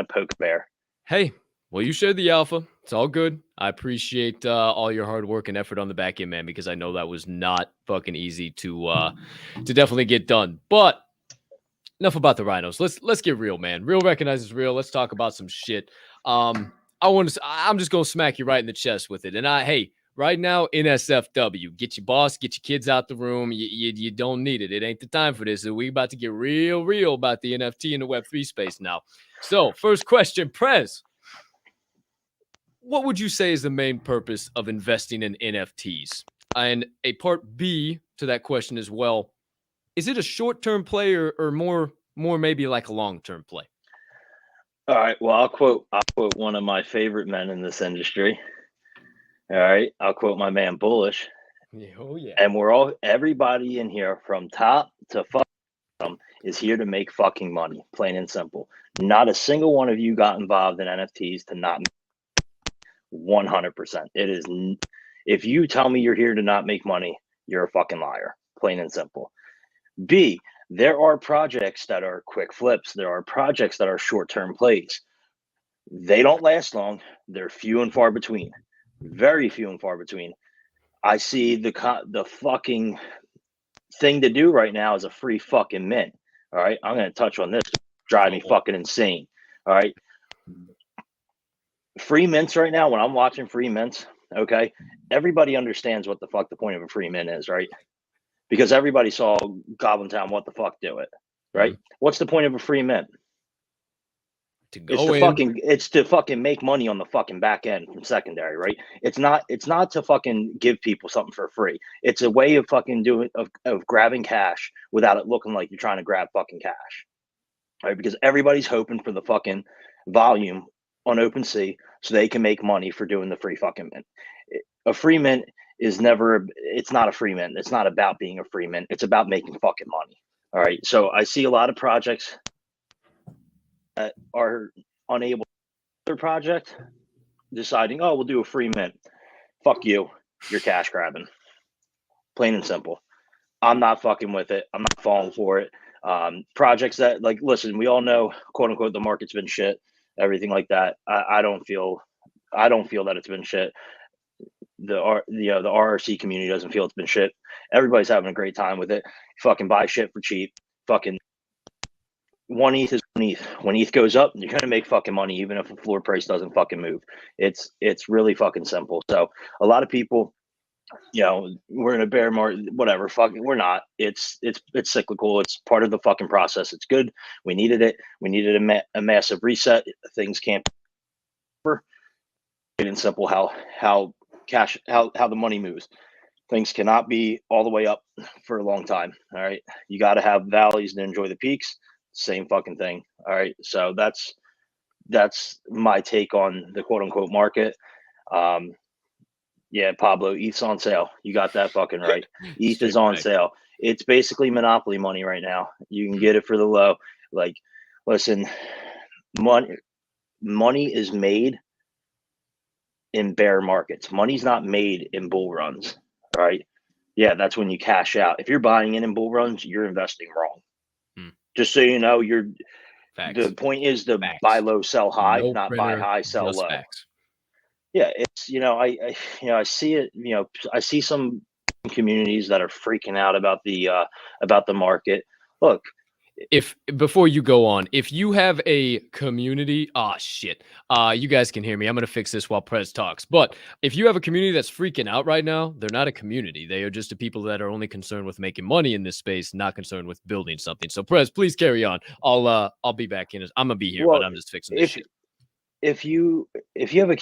poke a bear. Hey, well, you shared the alpha. It's all good. I appreciate all your hard work and effort on the back end, man, because I know that was not fucking easy to definitely get done. But enough about the Rhinos. Let's get real, man. Real recognizes real. Let's talk about some shit. I'm just gonna smack you right in the chest with it. And hey, right now in SFW, get your boss, get your kids out the room. You don't need it. It ain't the time for this. So we about to get real about the NFT and the Web3 space now. So first question, Prez, what would you say is the main purpose of investing in NFTs? And a part B to that question as well, is it a short-term play or more maybe like a long-term play? All right. Well, I'll quote one of my favorite men in this industry. All right. I'll quote my man Bullish. Oh yeah. And everybody in here from top to bottom is here to make fucking money, plain and simple. Not a single one of you got involved in NFTs to not make 100%. It is, if you tell me you're here to not make money, you're a fucking liar, plain and simple. B, there are projects that are quick flips. There are projects that are short-term plays. They don't last long. They're few and far between. Very few and far between. I see the fucking thing to do right now is a free fucking mint. All right. I'm going to touch on this. Drive me fucking insane. All right. Free mints right now, when I'm watching free mints, okay, everybody understands what the fuck the point of a free mint is, right? Because everybody saw Goblin Town, what the fuck do it, right? Mm-hmm. What's the point of a free mint? It's to fucking make money on the fucking back end from secondary, right? It's not to fucking give people something for free. It's a way of fucking of grabbing cash without it looking like you're trying to grab fucking cash, right? Because everybody's hoping for the fucking volume on OpenSea so they can make money for doing the free fucking mint. a free mint is never, it's not a free mint. It's not about being a free mint. It's about making fucking money. All right. So I see a lot of projects that are unable to do their project, deciding, oh, we'll do a free mint. Fuck you. You're cash grabbing. Plain and simple. I'm not fucking with it. I'm not falling for it. Projects that, like, listen, we all know, quote unquote, the market's been shit, everything like that. I don't feel that it's been shit. The RRC community doesn't feel it's been shit. Everybody's having a great time with it. Fucking buy shit for cheap. Fucking 1 ETH is 1 ETH. When ETH goes up, you're gonna make fucking money, even if the floor price doesn't fucking move. It's really fucking simple. So a lot of people, we're in a bear market, whatever. Fucking, we're not. It's cyclical. It's part of the fucking process. It's good. We needed it. We needed a massive reset. Things can't be plain and simple how the money moves. Things cannot be all the way up for a long time. All right. You got to have valleys to enjoy the peaks. Same fucking thing. All right. So that's my take on the quote unquote market. Yeah, Pablo, ETH's on sale. You got that fucking right. ETH is on sale. It's basically monopoly money right now. You can get it for the low. Like, listen, money is made in bear markets. Money's not made in bull runs. All right. Yeah, that's when you cash out. If you're buying in bull runs, you're investing wrong. Just so you know, the point is to buy low, sell high, not buy high, sell low. Facts. Yeah, it's I see it. I see some communities that are freaking out about the market. Look, before you go on, if you have a community, you guys can hear me. I'm gonna fix this while Prez talks. But if you have a community that's freaking out right now, they're not a community. They are just the people that are only concerned with making money in this space, not concerned with building something. So Prez, please carry on. I'll be back in. I'm gonna be here, but I'm just fixing this shit. If you have a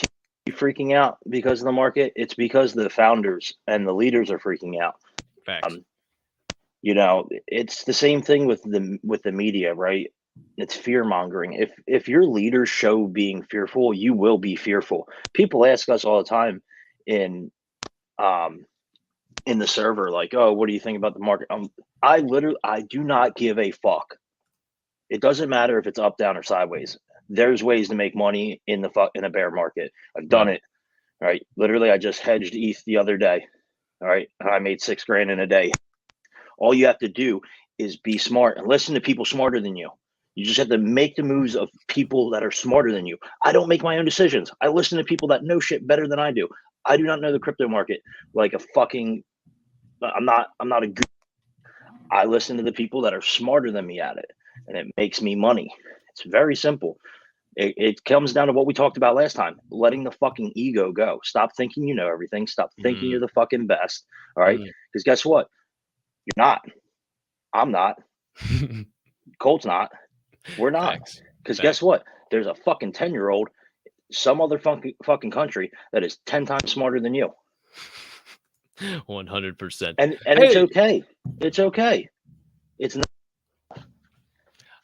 freaking out because of the market, it's because the founders and the leaders are freaking out. Facts. It's the same thing with the media, right? It's fear mongering. If your leaders show being fearful, you will be fearful. People ask us all the time in the server, like, oh, what do you think about the market? I do not give a fuck. It doesn't matter if it's up, down, or sideways. There's ways to make money in a bear market. I've done it. All right. Literally, I just hedged ETH the other day. All right. And I made $6,000 in a day. All you have to do is be smart and listen to people smarter than you. You just have to make the moves of people that are smarter than you. I don't make my own decisions. I listen to people that know shit better than I do. I do not know the crypto market like a fucking, I'm not a good, I listen to the people that are smarter than me at it, and it makes me money. It's very simple. It comes down to what we talked about last time, letting the fucking ego go. Stop thinking you know everything. Stop thinking you're the fucking best. All right. Because guess what? You're not. I'm not. Colt's not. We're not. Because guess what? There's a fucking 10-year-old, some other fucking country that is 10 times smarter than you. 100%. And it's okay. It's okay. It's not.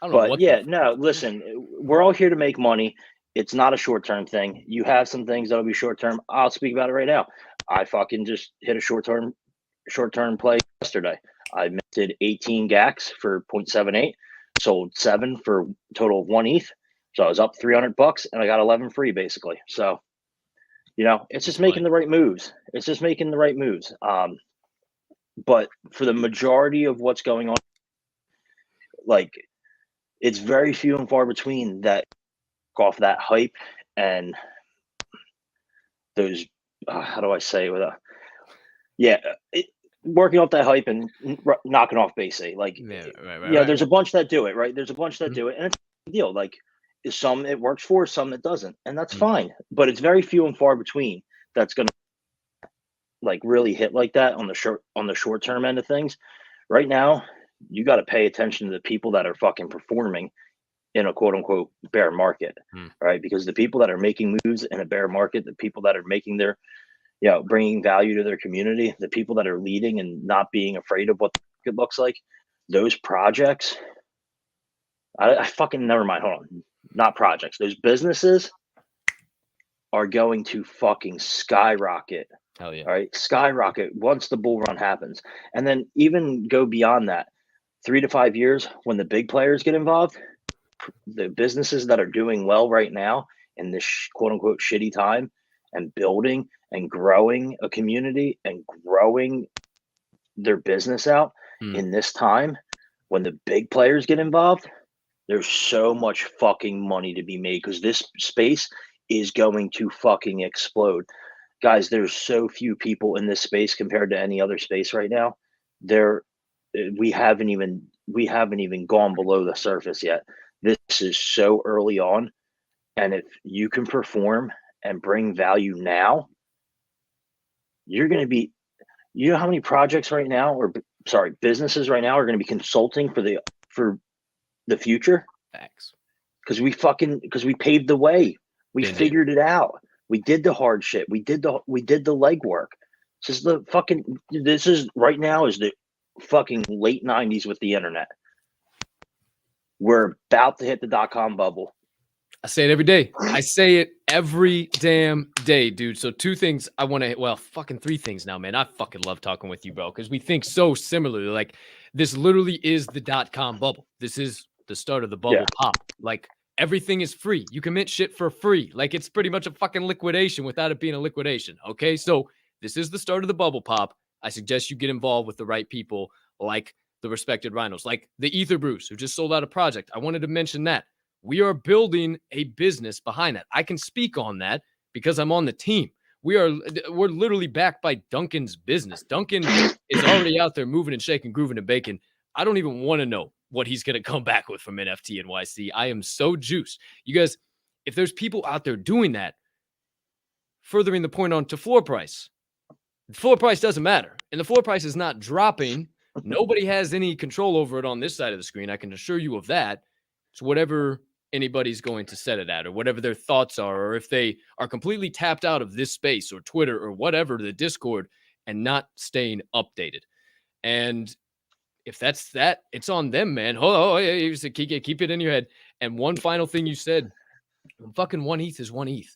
Listen, we're all here to make money. It's not a short-term thing. You have some things that'll be short-term. I'll speak about it right now. I fucking just hit a short-term play yesterday. I minted 18 GACs for 0.78, sold 7 for a total of 1 ETH. So I was up $300 and I got 11 free basically. So, it's just making the right moves. It's just making the right moves. But for the majority of what's going on, like, it's very few and far between that off that hype and those, how do I say working off that hype and knocking off base A. Like, there's a bunch that do it, right? There's a bunch that do it, and it's a deal. Like, some it works for, some it doesn't, and that's fine. But it's very few and far between that's gonna like really hit like that on the short term end of things. Right now, you got to pay attention to the people that are fucking performing in a quote unquote bear market, right? Because the people that are making moves in a bear market, the people that are making their, bringing value to their community, the people that are leading and not being afraid of what it looks like, those projects, I fucking never mind. Hold on. Not projects. Those businesses are going to fucking skyrocket Hell yeah. All right, skyrocket once the bull run happens, and then even go beyond that. 3 to 5 years when the big players get involved, the businesses that are doing well right now in this quote unquote shitty time and building and growing a community and growing their business out in this time, when the big players get involved, there's so much fucking money to be made because this space is going to fucking explode. Guys, there's so few people in this space compared to any other space right now. We haven't even gone below the surface yet. This is so early on, and if you can perform and bring value now, you're going to be, you know how many projects right now, or sorry, businesses right now are going to be consulting for the future? Facts. Because we paved the way. We figured it out. We did the hard shit. We did the legwork. This is right now is the fucking late 90s with the internet. We're about to hit the .com bubble. I say it every day. I say it every damn day, dude. So two things I want to, well, fucking three things now, man. I fucking love talking with you, bro, because we think so similarly. Like, this literally is the .com bubble. This is the start of the bubble pop. Like, everything is free. You can mint shit for free. Like, it's pretty much a fucking liquidation without it being a liquidation. Okay, so this is the start of the bubble pop. I suggest you get involved with the right people, like the Respected Rhinos, like the Ether Bruce, who just sold out a project. I wanted to mention that. We are building a business behind that. I can speak on that because I'm on the team. We're literally backed by Duncan's business. Duncan is already out there moving and shaking, grooving and baking. I don't even want to know what he's going to come back with from NFT NYC. I am so juiced. You guys, if there's people out there doing that, furthering the point on to floor price, the floor price doesn't matter. And the floor price is not dropping. Nobody has any control over it on this side of the screen. I can assure you of that. It's whatever anybody's going to set it at, or whatever their thoughts are, or if they are completely tapped out of this space or Twitter or whatever, the Discord, and not staying updated. And if that's that, it's on them, man. You said keep it in your head. And one final thing you said, fucking 1 ETH is 1 ETH.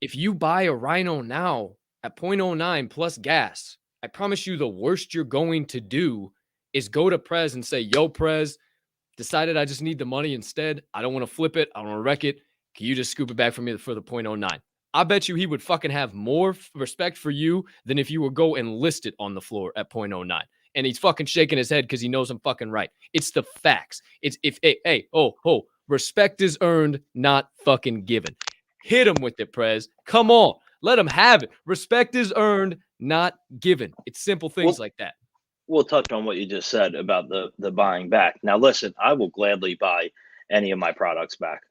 If you buy a Rhino now at 0.09 plus gas, I promise you the worst you're going to do is go to Prez and say, yo, Prez, decided I just need the money instead. I don't want to flip it. I don't want to wreck it. Can you just scoop it back for me for the 0.09? I bet you he would fucking have more respect for you than if you would go and list it on the floor at 0.09. And he's fucking shaking his head because he knows I'm fucking right. It's the facts. It's respect is earned, not fucking given. Hit him with it, Prez. Come on. Let him have it. Respect is earned, not given. It's simple things like that. We'll touch on what you just said about the buying back. Now, listen, I will gladly buy any of my products back.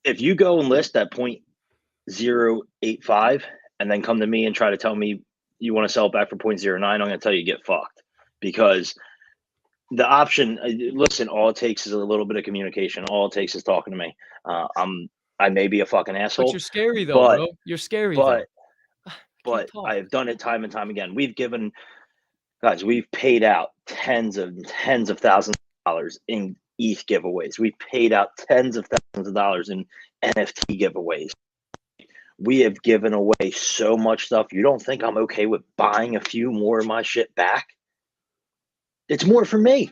If you go and list at 0.085 and then come to me and try to tell me you want to sell it back for 0.09, I'm going to tell you get fucked, because the option, listen, all it takes is a little bit of communication. All it takes is talking to me. I may be a fucking asshole. But you're scary though, bro. You're scary though. But I have done it time and time again. We've paid out tens of thousands of dollars in ETH giveaways. We paid out tens of thousands of dollars in NFT giveaways. We have given away so much stuff. You don't think I'm okay with buying a few more of my shit back? It's more for me.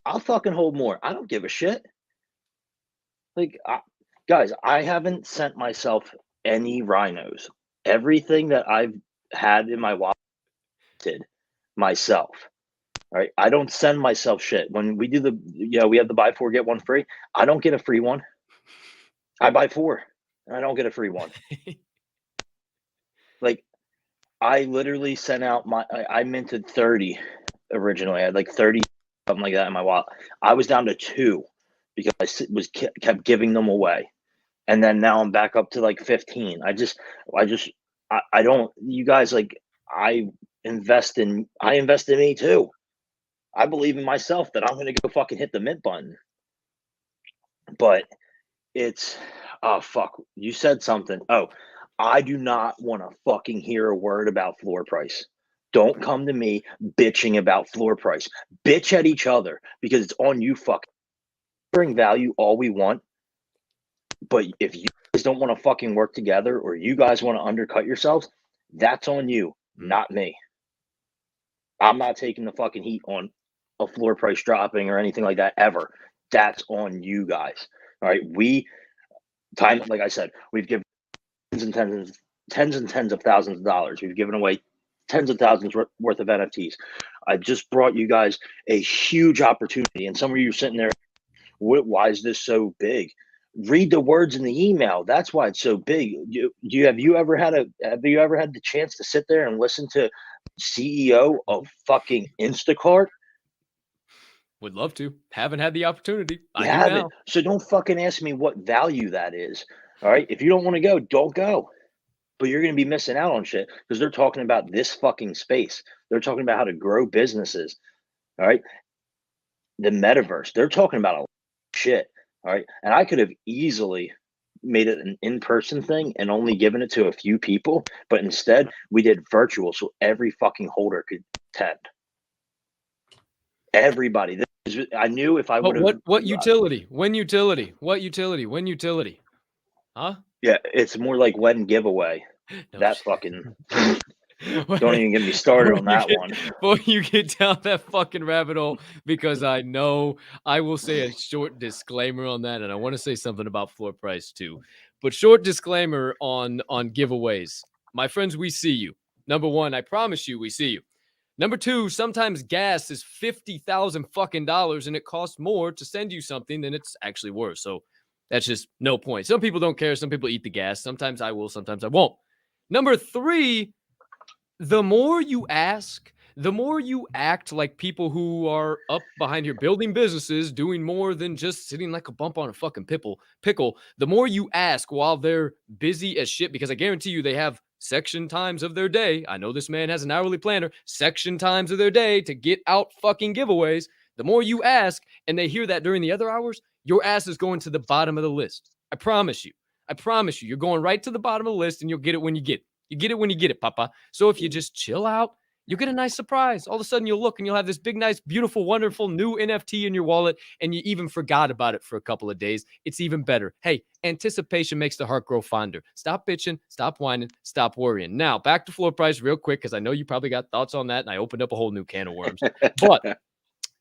I'll fucking hold more. I don't give a shit. Guys, I haven't sent myself any rhinos. Everything that I've had in my wallet myself. All right. I don't send myself shit. When we do we have the buy 4, get 1 free. I don't get a free one. I buy 4 and I don't get a free one. I literally sent out I minted 30 originally. I had 30, something like that in my wallet. I was down to 2 because I kept giving them away. And then now I'm back up to 15. I don't, you guys, I invest in me too. I believe in myself that I'm going to go fucking hit the mint button. But it's, oh, fuck. You said something. Oh, I do not want to fucking hear a word about floor price. Don't come to me bitching about floor price. Bitch at each other because it's on you, fuck. Bring value all we want. But if you guys don't want to fucking work together, or you guys want to undercut yourselves, that's on you, not me. I'm not taking the fucking heat on a floor price dropping or anything like that ever. That's on you guys. All right. Like I said, we've given tens and tens of thousands of dollars. We've given away tens of thousands worth of NFTs. I just brought you guys a huge opportunity. And some of you are sitting there, why is this so big? Read the words in the email. That's why it's so big. Have you ever had the chance to sit there and listen to CEO of fucking Instacart? Would love to. Haven't had the opportunity. I haven't. Now. So don't fucking ask me what value that is. All right. If you don't want to go, don't go. But you're going to be missing out on shit because they're talking about this fucking space. They're talking about how to grow businesses. All right. The metaverse. They're talking about a lot of shit. All right. And I could have easily made it an in-person thing and only given it to a few people. But instead, we did virtual so every fucking holder could attend. Everybody. I knew if I would have. What utility? When utility? What utility? When utility? Huh? Yeah, it's more like when giveaway. No, that fucking. Don't even get me started on that one. Before you get down that fucking rabbit hole, because I know I will say a short disclaimer on that, and I want to say something about floor price too. But short disclaimer on giveaways. My friends, we see you. Number one, I promise you, we see you. Number two, sometimes gas is $50,000 fucking dollars, and it costs more to send you something than it's actually worth. So that's just no point. Some people don't care. Some people eat the gas. Sometimes I will. Sometimes I won't. Number three, the more you ask, the more you act like people who are up behind here building businesses, doing more than just sitting like a bump on a fucking pickle. The more you ask while they're busy as shit, because I guarantee you they have section times of their day. I know this man has an hourly planner, section times of their day to get out fucking giveaways. The more you ask and they hear that during the other hours, your ass is going to the bottom of the list. I promise you. You're going right to the bottom of the list and you'll get it when you get it. You get it when you get it, Papa. So if you just chill out, you'll get a nice surprise. All of a sudden you'll look and you'll have this big, nice, beautiful, wonderful new NFT in your wallet and you even forgot about it for a couple of days. It's even better. Hey, anticipation makes the heart grow fonder. Stop bitching, stop whining, stop worrying. Now, back to floor price real quick because I know you probably got thoughts on that and I opened up a whole new can of worms. But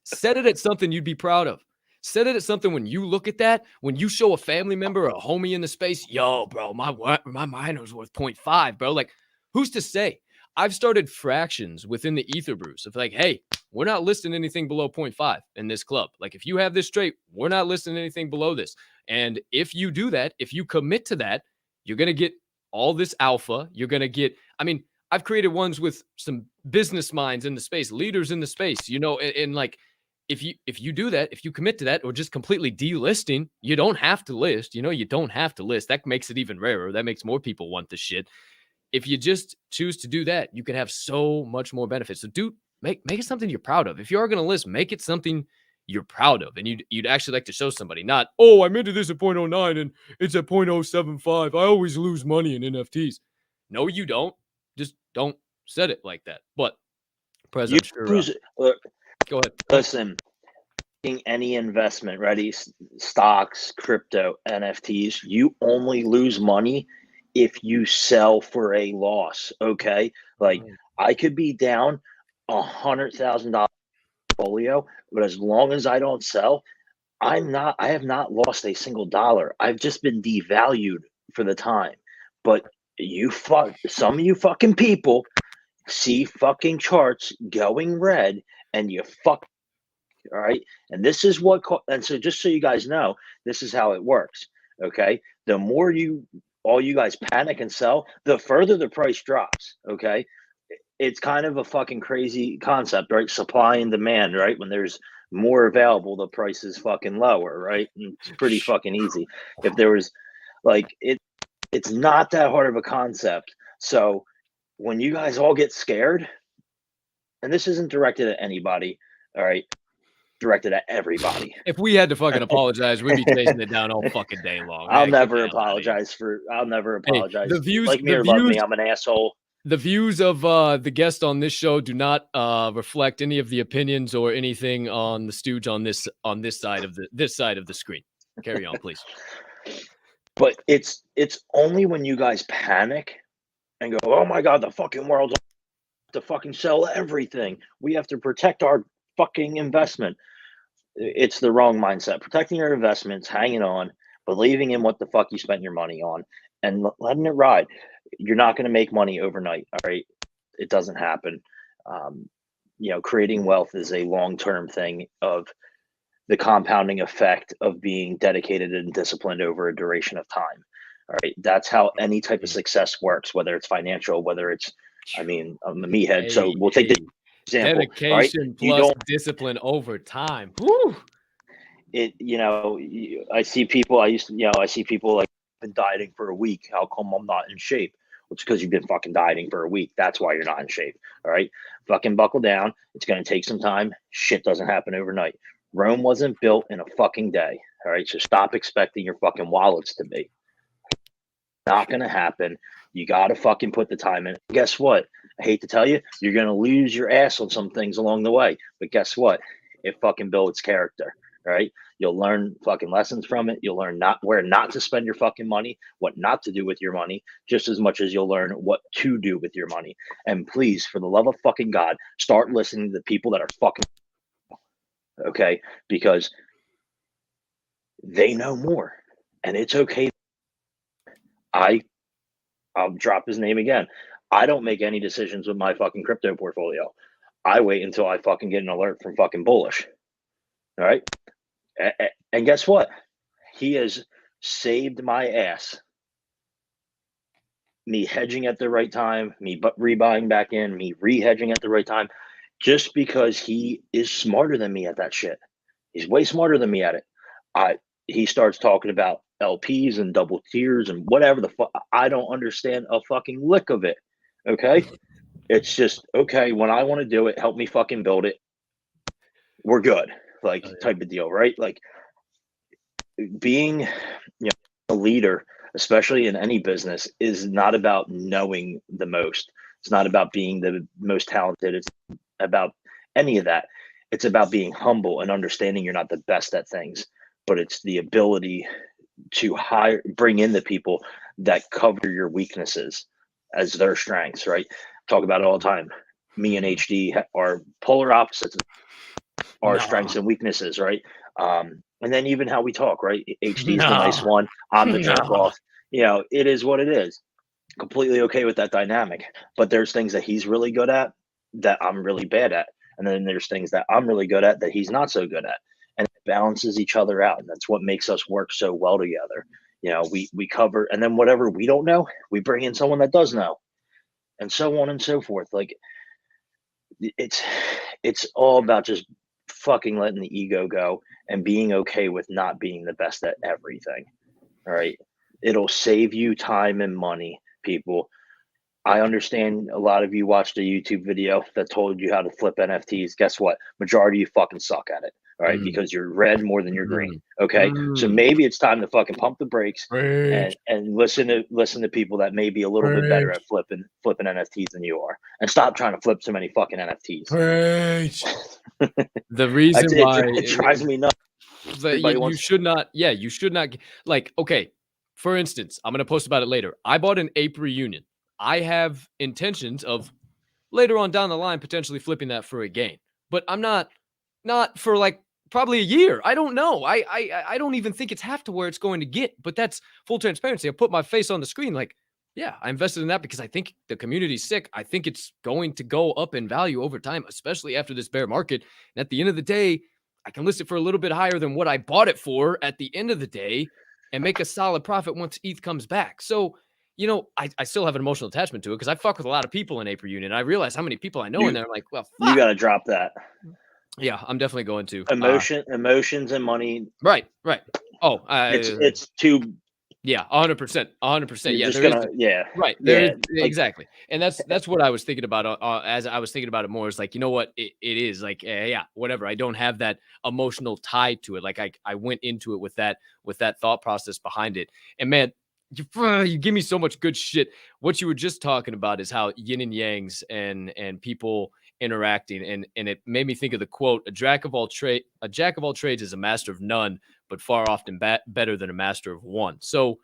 set it at something you'd be proud of. Set it at something when you look at that, when you show a family member or a homie in the space, yo, bro, my miner's worth 0.5, bro. Like, who's to say? I've started fractions within the Ether brews of like, hey, we're not listing anything below 0.5 in this club. Like, if you have this straight, we're not listing anything below this. And if you do that, if you commit to that, you're going to get all this alpha. You're going to get, I mean, I've created ones with some business minds in the space, leaders in the space, you know, and like, if you do that, if you commit to that, or just completely delisting, you don't have to list. You know, you don't have to list. That makes it even rarer. That makes more people want the shit. If you just choose to do that, you can have so much more benefits. So, dude, make it something you're proud of. If you are going to list, make it something you're proud of, and you'd actually like to show somebody. Not, oh, I'm into this at 0.09 and it's at 0.075. I always lose money in NFTs. No, you don't. Just don't set it like that. But, Prez, I'm sure. Go ahead. Listen, any investment, ready? Stocks, crypto, NFTs, you only lose money if you sell for a loss. Okay. Like I could be down $100,000 portfolio, but as long as I don't sell, I have not lost a single dollar. I've just been devalued for the time. But some of you fucking people see fucking charts going red and you fuck. All right. And this is and so just so you guys know, this is how it works. Okay. The more all you guys panic and sell, the further the price drops. Okay. It's kind of a fucking crazy concept, right? Supply and demand, right? When there's more available, the price is fucking lower, right? And it's pretty fucking easy. If there was like it's not that hard of a concept. So when you guys all get scared, and this isn't directed at anybody, all right, directed at everybody. If we had to fucking apologize, we'd be chasing it down all fucking day long. I'll never apologize. Hey, the views, like me or love me, I'm an asshole. The views of the guest on this show do not reflect any of the opinions or anything on the stooge on this side of the screen. Carry on, please. But it's only when you guys panic and go, oh my God, the fucking world's to fucking sell everything. We have to protect our fucking investment. It's the wrong mindset. Protecting your investments, hanging on, believing in what the fuck you spent your money on, and letting it ride. You're not going to make money overnight. All right. It doesn't happen. Creating wealth is a long-term thing of the compounding effect of being dedicated and disciplined over a duration of time. All right. That's how any type of success works, whether it's financial, whether it's, I'm a meathead. So we'll take the example. Dedication right? plus discipline over time. Woo! I see people, I see people like been dieting for a week. How come I'm not in shape? Well, it's because you've been fucking dieting for a week. That's why you're not in shape. All right. Fucking buckle down. It's going to take some time. Shit doesn't happen overnight. Rome wasn't built in a fucking day. All right. So stop expecting your fucking wallets to be. Not going to happen. You got to fucking put the time in. Guess what? I hate to tell you, you're going to lose your ass on some things along the way. But guess what? It fucking builds character. Right? You'll learn fucking lessons from it. You'll learn where not to spend your fucking money, what not to do with your money, just as much as you'll learn what to do with your money. And please, for the love of fucking God, start listening to the people that are fucking okay, because they know more, and it's okay. I'll drop his name again. I don't make any decisions with my fucking crypto portfolio. I wait until I fucking get an alert from fucking Bullish. All right. And guess what? He has saved my ass. Me hedging at the right time, me rebuying back in, me re-hedging at the right time, just because he is smarter than me at that shit. He's way smarter than me at it. He starts talking about LPs and double tiers and whatever the fuck. I don't understand a fucking lick of it. Okay. It's just, okay, when I want to do it, help me fucking build it. We're good. Type of deal, right? Like, being a leader, especially in any business, is not about knowing the most. It's not about being the most talented. It's about any of that. It's about being humble and understanding you're not the best at things, but it's the ability to bring in the people that cover your weaknesses as their strengths, right? Talk about it all the time. Me and HD are polar opposites. Our strengths and weaknesses, right? And then even how we talk, right? HD's the nice one. I'm the jerk off. It is what it is. Completely okay with that dynamic. But there's things that he's really good at that I'm really bad at. And then there's things that I'm really good at that he's not so good at. And it balances each other out. And that's what makes us work so well together. We cover, and then whatever we don't know, we bring in someone that does know. And so on and so forth. Like, it's all about just fucking letting the ego go and being okay with not being the best at everything. All right. It'll save you time and money, people. I understand a lot of you watched a YouTube video that told you how to flip NFTs. Guess what? Majority of you fucking suck at it. All right. Because you're red more than you're green. Okay. So maybe it's time to fucking pump the brakes and listen to people that may be a little bit better at flipping NFTs than you are, and stop trying to flip so many fucking NFTs. The reason why it drives me nuts. You should not. Yeah, you should not. Like, okay, for instance, I'm going to post about it later. I bought an ape reunion. I have intentions of later on down the line potentially flipping that for a gain, but I'm not for like probably a year. I don't know. I don't even think it's half to where it's going to get, but that's full transparency. I put my face on the screen like, yeah, I invested in that because I think the community's sick. I think it's going to go up in value over time, especially after this bear market. And at the end of the day, I can list it for a little bit higher than what I bought it for at the end of the day and make a solid profit once ETH comes back. So, I still have an emotional attachment to it because I fuck with a lot of people in Ape Reunion. I realize how many people I know in there. I'm like, well, fuck. You got to drop that. Yeah, I'm definitely going to. Emotions and money. Right. Oh, it's too. Yeah, 100%. 100%. Yeah, just gonna, right. There is, exactly. And that's what I was thinking about as I was thinking about it more. Is like, you know what? It is like, yeah, whatever. I don't have that emotional tie to it. Like I went into it with that thought process behind it. And man, you give me so much good shit. What you were just talking about is how yin and yangs and people interacting, and it made me think of the quote: a jack of all trades is a master of none, but far often better than a master of one. So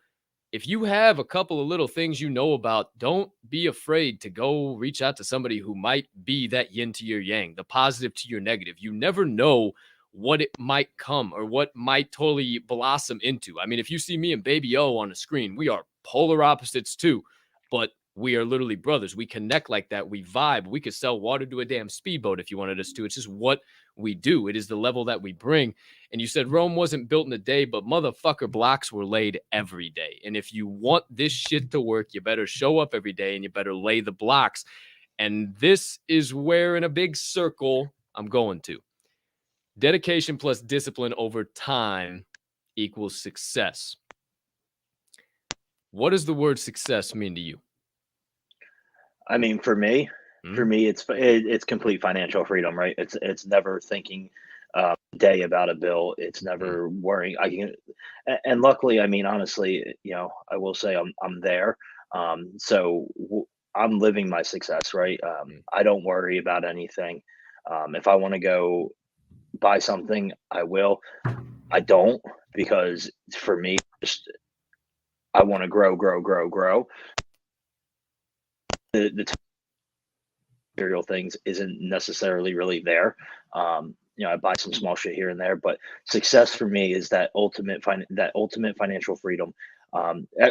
if you have a couple of little things you know about, don't be afraid to go reach out to somebody who might be that yin to your yang, the positive to your negative. You never know what it might come or what might totally blossom into. I mean, if you see me and Baby O on the screen, we are polar opposites too, but we are literally brothers. We connect like that. We vibe. We could sell water to a damn speedboat if you wanted us to. It's just what we do. It is the level that we bring. And you said Rome wasn't built in a day, but motherfucker, blocks were laid every day. And if you want this shit to work, you better show up every day and you better lay the blocks. And this is where, in a big circle, I'm going to. Dedication plus discipline over time equals success. What does the word success mean to you? I mean, for me, it's complete financial freedom, right? It's never thinking day about a bill. It's never worrying. And luckily, I mean, honestly, I will say I'm there. So I'm living my success, right? I don't worry about anything. If I want to go buy something, I will. I don't, because for me, just I want to grow. The material things isn't necessarily really there. I buy some small shit here and there, but success for me is that ultimate financial freedom.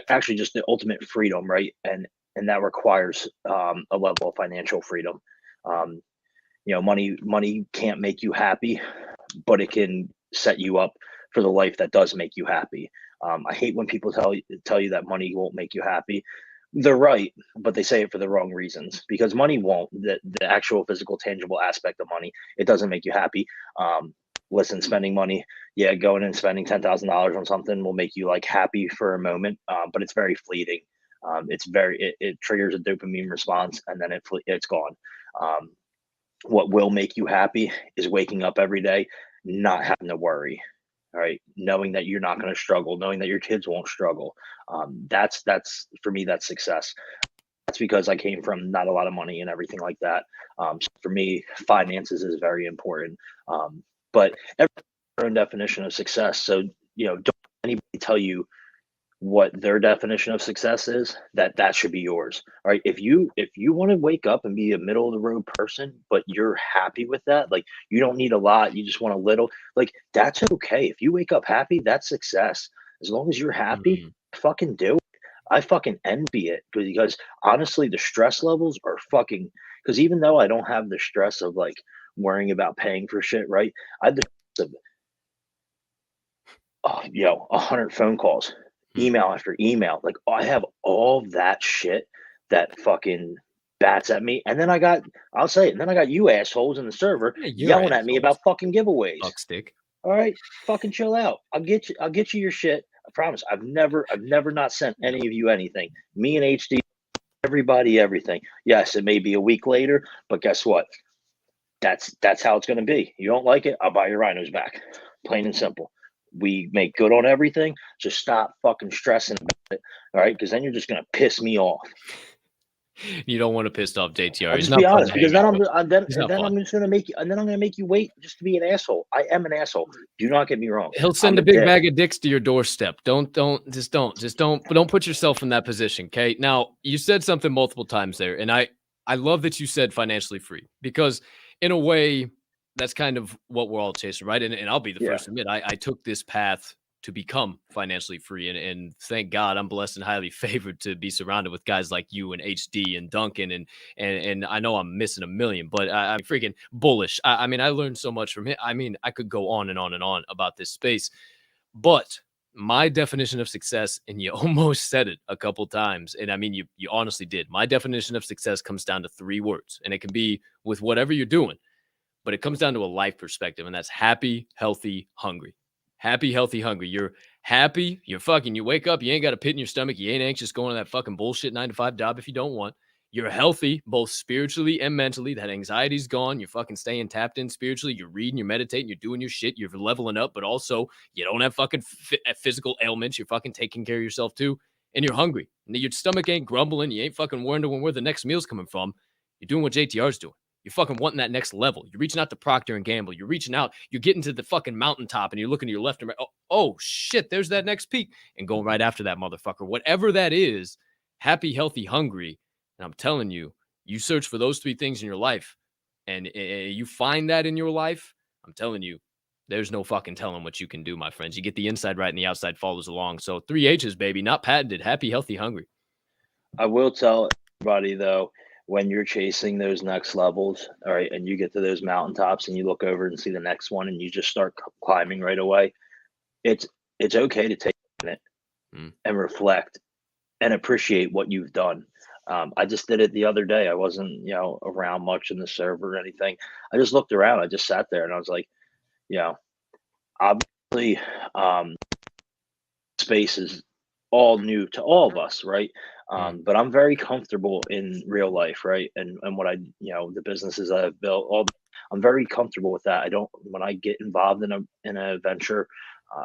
Actually, just the ultimate freedom, right? And that requires a level of financial freedom. Money can't make you happy, but it can set you up for the life that does make you happy. I hate when people tell you that money won't make you happy. They're right, but they say it for the wrong reasons, because money won't. The actual physical, tangible aspect of money, it doesn't make you happy. Listen, spending money, going and spending $10,000 on something will make you like happy for a moment, but it's very fleeting. It triggers a dopamine response, and then it's gone. What will make you happy is waking up every day, not having to worry. All right, knowing that you're not going to struggle, knowing that your kids won't struggle. That's for me, that's success. That's because I came from not a lot of money and everything like that. So for me, finances is very important. But everyone's own definition of success. So don't anybody tell you what their definition of success is, that should be yours. All right. If you want to wake up and be a middle of the road person, but you're happy with that, like you don't need a lot, you just want a little, like that's okay. If you wake up happy, that's success. As long as you're happy, fucking do it. I fucking envy it, because honestly, the stress levels are fucking, because even though I don't have the stress of like worrying about paying for shit, right? I have the stress of 100 phone calls, email after email. Like I have all that shit that fucking bats at me. And then I'll say it, and then I got you assholes in the server yelling at me about fucking giveaways. Fuck stick. All right, fucking chill out. I'll get you your shit. I promise. I've never not sent any of you anything. Me and HD, everybody, everything. Yes, it may be a week later, but guess what? That's how it's gonna be. You don't like it, I'll buy your rhinos back. Plain and simple. We make good on everything. Just stop fucking stressing about it. All right, because then you're just gonna piss me off. You don't want to piss off JTR. I'll just be honest, because then I'm just gonna make you, and then I'm gonna make you wait just to be an asshole. I am an asshole. Do not get me wrong. He'll send a big bag of dicks to your doorstep. Don't put yourself in that position. Okay. Now you said something multiple times there, and I love that you said financially free, because in a way that's kind of what we're all chasing, right? And I'll be the first to admit I took this path to become financially free. And thank God I'm blessed and highly favored to be surrounded with guys like you and HD and Duncan. And I know I'm missing a million, but I'm freaking bullish. I mean, I learned so much from him. I mean, I could go on and on and on about this space, but my definition of success, and you almost said it a couple times, and I mean, you honestly did. My definition of success comes down to 3 words, and it can be with whatever you're doing, but it comes down to a life perspective, and that's happy, healthy, hungry. Happy, healthy, hungry. You're happy. You wake up. You ain't got a pit in your stomach. You ain't anxious going to that fucking bullshit 9-to-5 job if you don't want. You're healthy, both spiritually and mentally. That anxiety's gone. You're fucking staying tapped in spiritually. You're reading, you're meditating, you're doing your shit. You're leveling up, but also you don't have fucking physical ailments. You're fucking taking care of yourself too. And you're hungry. And your stomach ain't grumbling. You ain't fucking wondering where the next meal's coming from. You're doing what JTR's doing. You're fucking wanting that next level. You're reaching out to Procter and Gamble. You're reaching out. You're getting to the fucking mountaintop and you're looking to your left and right. Oh shit, there's that next peak, and going right after that motherfucker. Whatever that is, happy, healthy, hungry. And I'm telling you, you search for those three things in your life and you find that in your life, I'm telling you, there's no fucking telling what you can do, my friends. You get the inside right and the outside follows along. So 3 H's, baby, not patented. Happy, healthy, hungry. I will tell everybody though, when you're chasing those next levels, all right, and you get to those mountaintops and you look over and see the next one and you just start climbing right away, it's okay to take a minute and reflect and appreciate what you've done. I just did it the other day. I wasn't, around much in the server or anything. I just looked around. I just sat there and I was like, obviously, space is all new to all of us, right? But I'm very comfortable in real life, right? And what the businesses I've built, I'm very comfortable with that. When I get involved in a venture,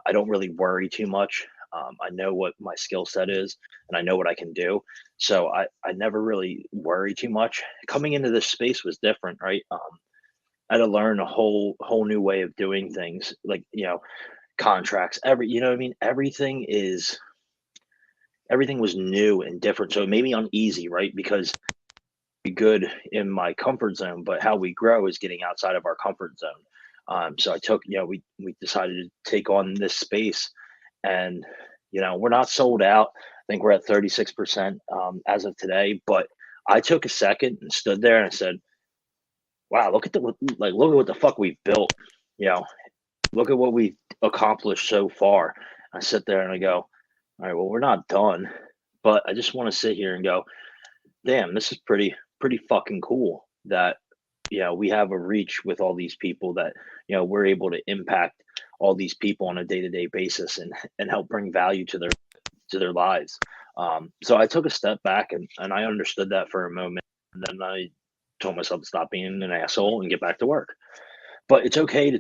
I don't really worry too much. I know what my skill set is and I know what I can do. So I never really worry too much. Coming into this space was different, right? I had to learn a whole new way of doing things, like, contracts, what I mean? Everything was new and different. So it made me uneasy, right? Because be good in my comfort zone, but how we grow is getting outside of our comfort zone. So I took, we decided to take on this space, and we're not sold out. I think we're at 36% as of today. But I took a second and stood there and I said, "Wow, look at what the fuck we've built. Look at what we've accomplished so far." I sit there and I go, "All right, well, we're not done, but I just want to sit here and go, damn, this is pretty fucking cool that we have a reach with all these people, that we're able to impact all these people on a day-to-day basis and help bring value to their lives." So I took a step back and I understood that for a moment, and then I told myself to stop being an asshole and get back to work. But it's okay to,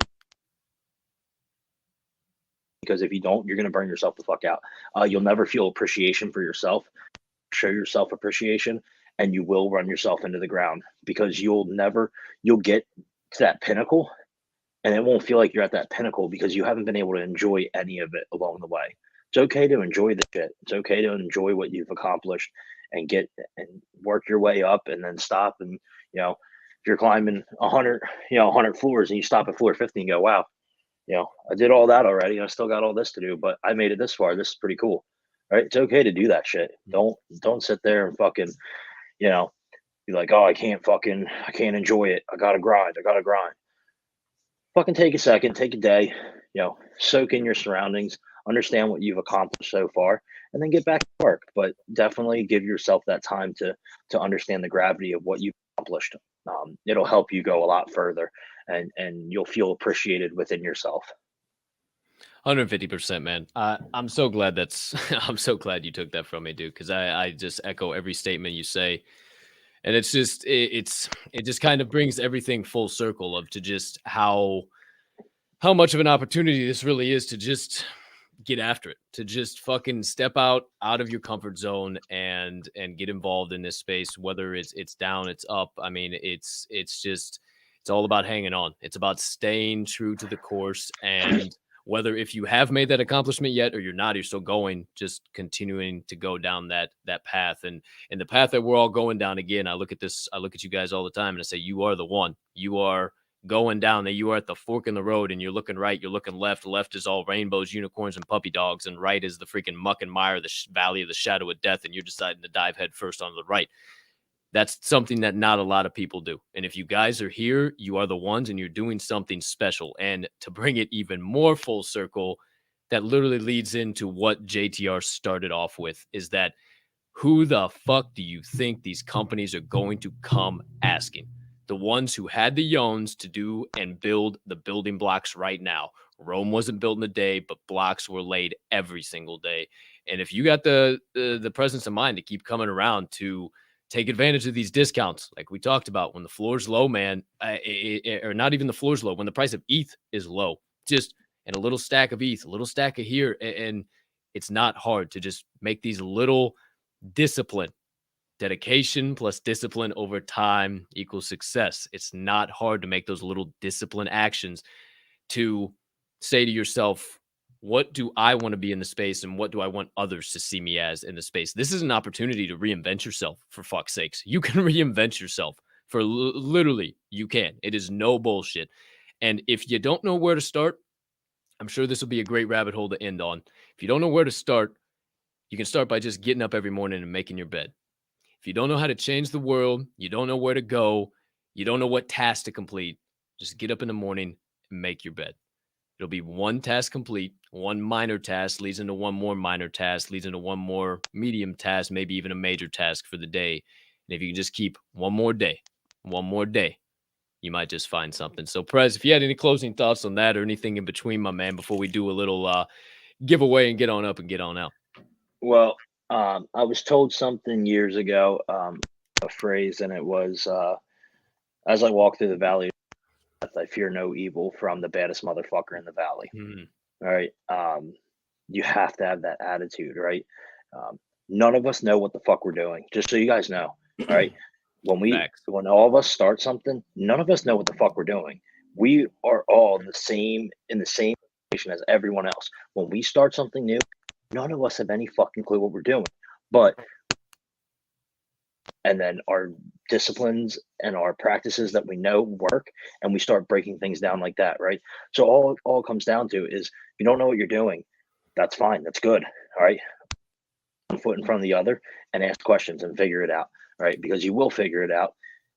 because if you don't, you're going to burn yourself the fuck out. You'll never feel appreciation for yourself. Show yourself appreciation, and you will run yourself into the ground, because you'll get to that pinnacle and it won't feel like you're at that pinnacle because you haven't been able to enjoy any of it along the way. It's okay to enjoy the shit. It's okay to enjoy what you've accomplished and work your way up, and then stop. And if you're climbing 100 floors and you stop at floor 50 and go, "Wow, I did all that already. I still got all this to do, but I made it this far. This is pretty cool." Right? It's okay to do that shit. Don't sit there and fucking, be like, "Oh, I can't enjoy it. I gotta grind. Fucking take a second, take a day, soak in your surroundings, understand what you've accomplished so far, and then get back to work. But definitely give yourself that time to understand the gravity of what you've accomplished. It'll help you go a lot further, and you'll feel appreciated within yourself." 150%, man. I'm so glad I'm so glad you took that from me, dude, because I just echo every statement you say. And it's just, it just kind of brings everything full circle of to just how much of an opportunity this really is to just get after it, to just fucking step out of your comfort zone and get involved in this space, whether it's down, it's up. I mean, it's all about hanging on. It's about staying true to the course. And whether if you have made that accomplishment yet or you're not, you're still going, just continuing to go down that path. And the path that we're all going down, again, I look at you guys all the time and I say, you are the one. You are going down that you are at the fork in the road, and you're looking right, you're looking left. Left is all rainbows, unicorns, and puppy dogs, and right is the freaking muck and mire, the valley of the shadow of death, and you're deciding to dive head first onto the right. That's something that not a lot of people do. And if you guys are here, you are the ones, and you're doing something special. And to bring it even more full circle, that literally leads into what JTR started off with, is that who the fuck do you think these companies are going to come asking? The ones who had the yawns to do and build the building blocks right now. Rome wasn't built in a day, but blocks were laid every single day. And if you got the presence of mind to keep coming around to take advantage of these discounts, like we talked about, when the floor's low, man, or not even the floor's low, when the price of ETH is low, just and a little stack of ETH, a little stack of here, and it's not hard to just make these little discipline dedication plus discipline over time equals success. It's not hard to make those little discipline actions to say to yourself, what do I want to be in the space and what do I want others to see me as in the space? This is an opportunity to reinvent yourself, for fuck's sakes. You can reinvent yourself for literally, you can. It is no bullshit. And if you don't know where to start, I'm sure this will be a great rabbit hole to end on. If you don't know where to start, you can start by just getting up every morning and making your bed. If you don't know how to change the world, you don't know where to go, you don't know what task to complete, just get up in the morning and make your bed. It'll be one task complete, one minor task leads into one more minor task, leads into one more medium task, maybe even a major task for the day. And if you can just keep one more day, you might just find something. So, Prez, if you had any closing thoughts on that or anything in between, my man, before we do a little giveaway and get on up and get on out. Well, I was told something years ago, a phrase, and it was, as I walk through the valley, I fear no evil from the baddest motherfucker in the valley. All right. You have to have that attitude, right? None of us know what the fuck we're doing, just so you guys know. All right. When all of us start something, none of us know what the fuck we're doing. We are all in the same situation as everyone else. When we start something new, none of us have any fucking clue what we're doing. And then our disciplines and our practices that we know work, and we start breaking things down like that, right? So all it comes down to is, you don't know what you're doing, that's fine, that's good, all right? One foot in front of the other and ask questions and figure it out, right? Because you will figure it out.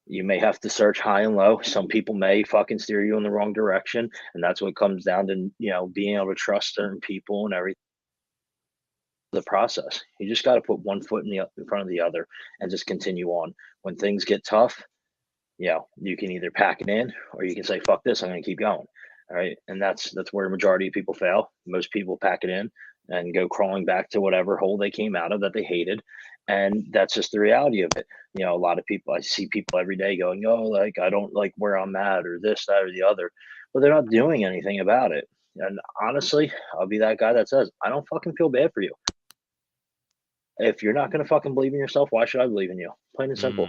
You may have to search high and low. Some people may fucking steer you in the wrong direction, and that's what comes down to, being able to trust certain people and everything. The process. You just got to put one foot in front of the other and just continue on. When things get tough, you can either pack it in or you can say, fuck this, I'm going to keep going. All right. And that's where the majority of people fail. Most people pack it in and go crawling back to whatever hole they came out of that they hated. And that's just the reality of it. A lot of people, I see people every day going, oh, like, I don't like where I'm at or this, that, or the other, but they're not doing anything about it. And honestly, I'll be that guy that says, I don't fucking feel bad for you. If you're not going to fucking believe in yourself, why should I believe in you? Plain and simple.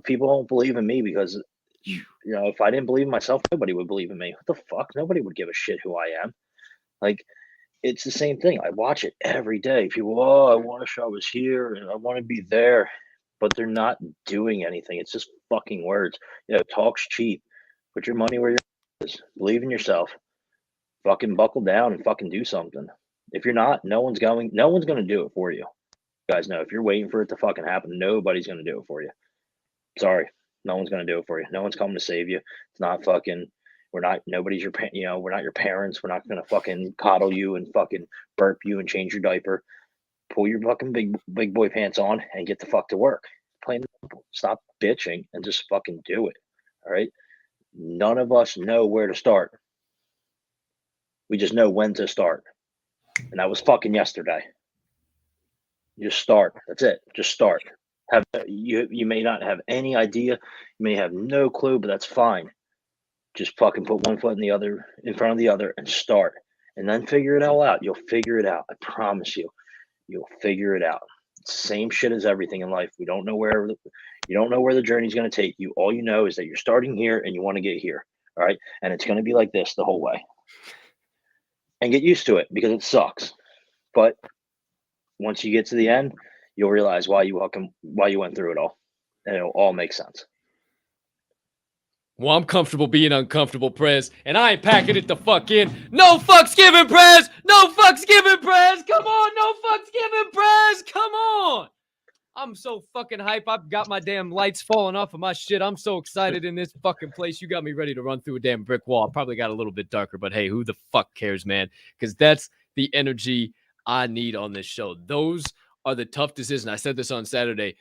People don't believe in me because, if I didn't believe in myself, nobody would believe in me. What the fuck? Nobody would give a shit who I am. Like, it's the same thing. I watch it every day. People, oh, I wish I was here and I want to be there, but they're not doing anything. It's just fucking words. Talk's cheap. Put your money where your is. Believe in yourself. Fucking buckle down and fucking do something. If you're not, no one's going to do it for you. You guys know, if you're waiting for it to fucking happen, nobody's going to do it for you. Sorry. No one's going to do it for you. No one's coming to save you. It's not fucking, we're not your parents. We're not going to fucking coddle you and fucking burp you and change your diaper. Pull your fucking big boy pants on and get the fuck to work. Plain and simple. Stop bitching and just fucking do it. All right. None of us know where to start. We just know when to start. And that was fucking yesterday. Just start. That's it. Just start. You may not have any idea. You may have no clue, but that's fine. Just fucking put one foot in front of the other and start. And then figure it all out. You'll figure it out. I promise you. You'll figure it out. It's the same shit as everything in life. You don't know where the journey's going to take you. All you know is that you're starting here and you want to get here. All right. And it's going to be like this the whole way. And get used to it because it sucks. But once you get to the end, you'll realize why you went through it all. And it'll all make sense. Well, I'm comfortable being uncomfortable, Prez, and I ain't packing it the fuck in. No fucks given, Prez! No fucks given, Prez! Come on, no fucks given, Prez! Come on! I'm so fucking hype. I've got my damn lights falling off of my shit. I'm so excited in this fucking place. You got me ready to run through a damn brick wall. Probably got a little bit darker, but hey, who the fuck cares, man? Because that's the energy I need on this show. Those are the tough decisions. I said this on Saturday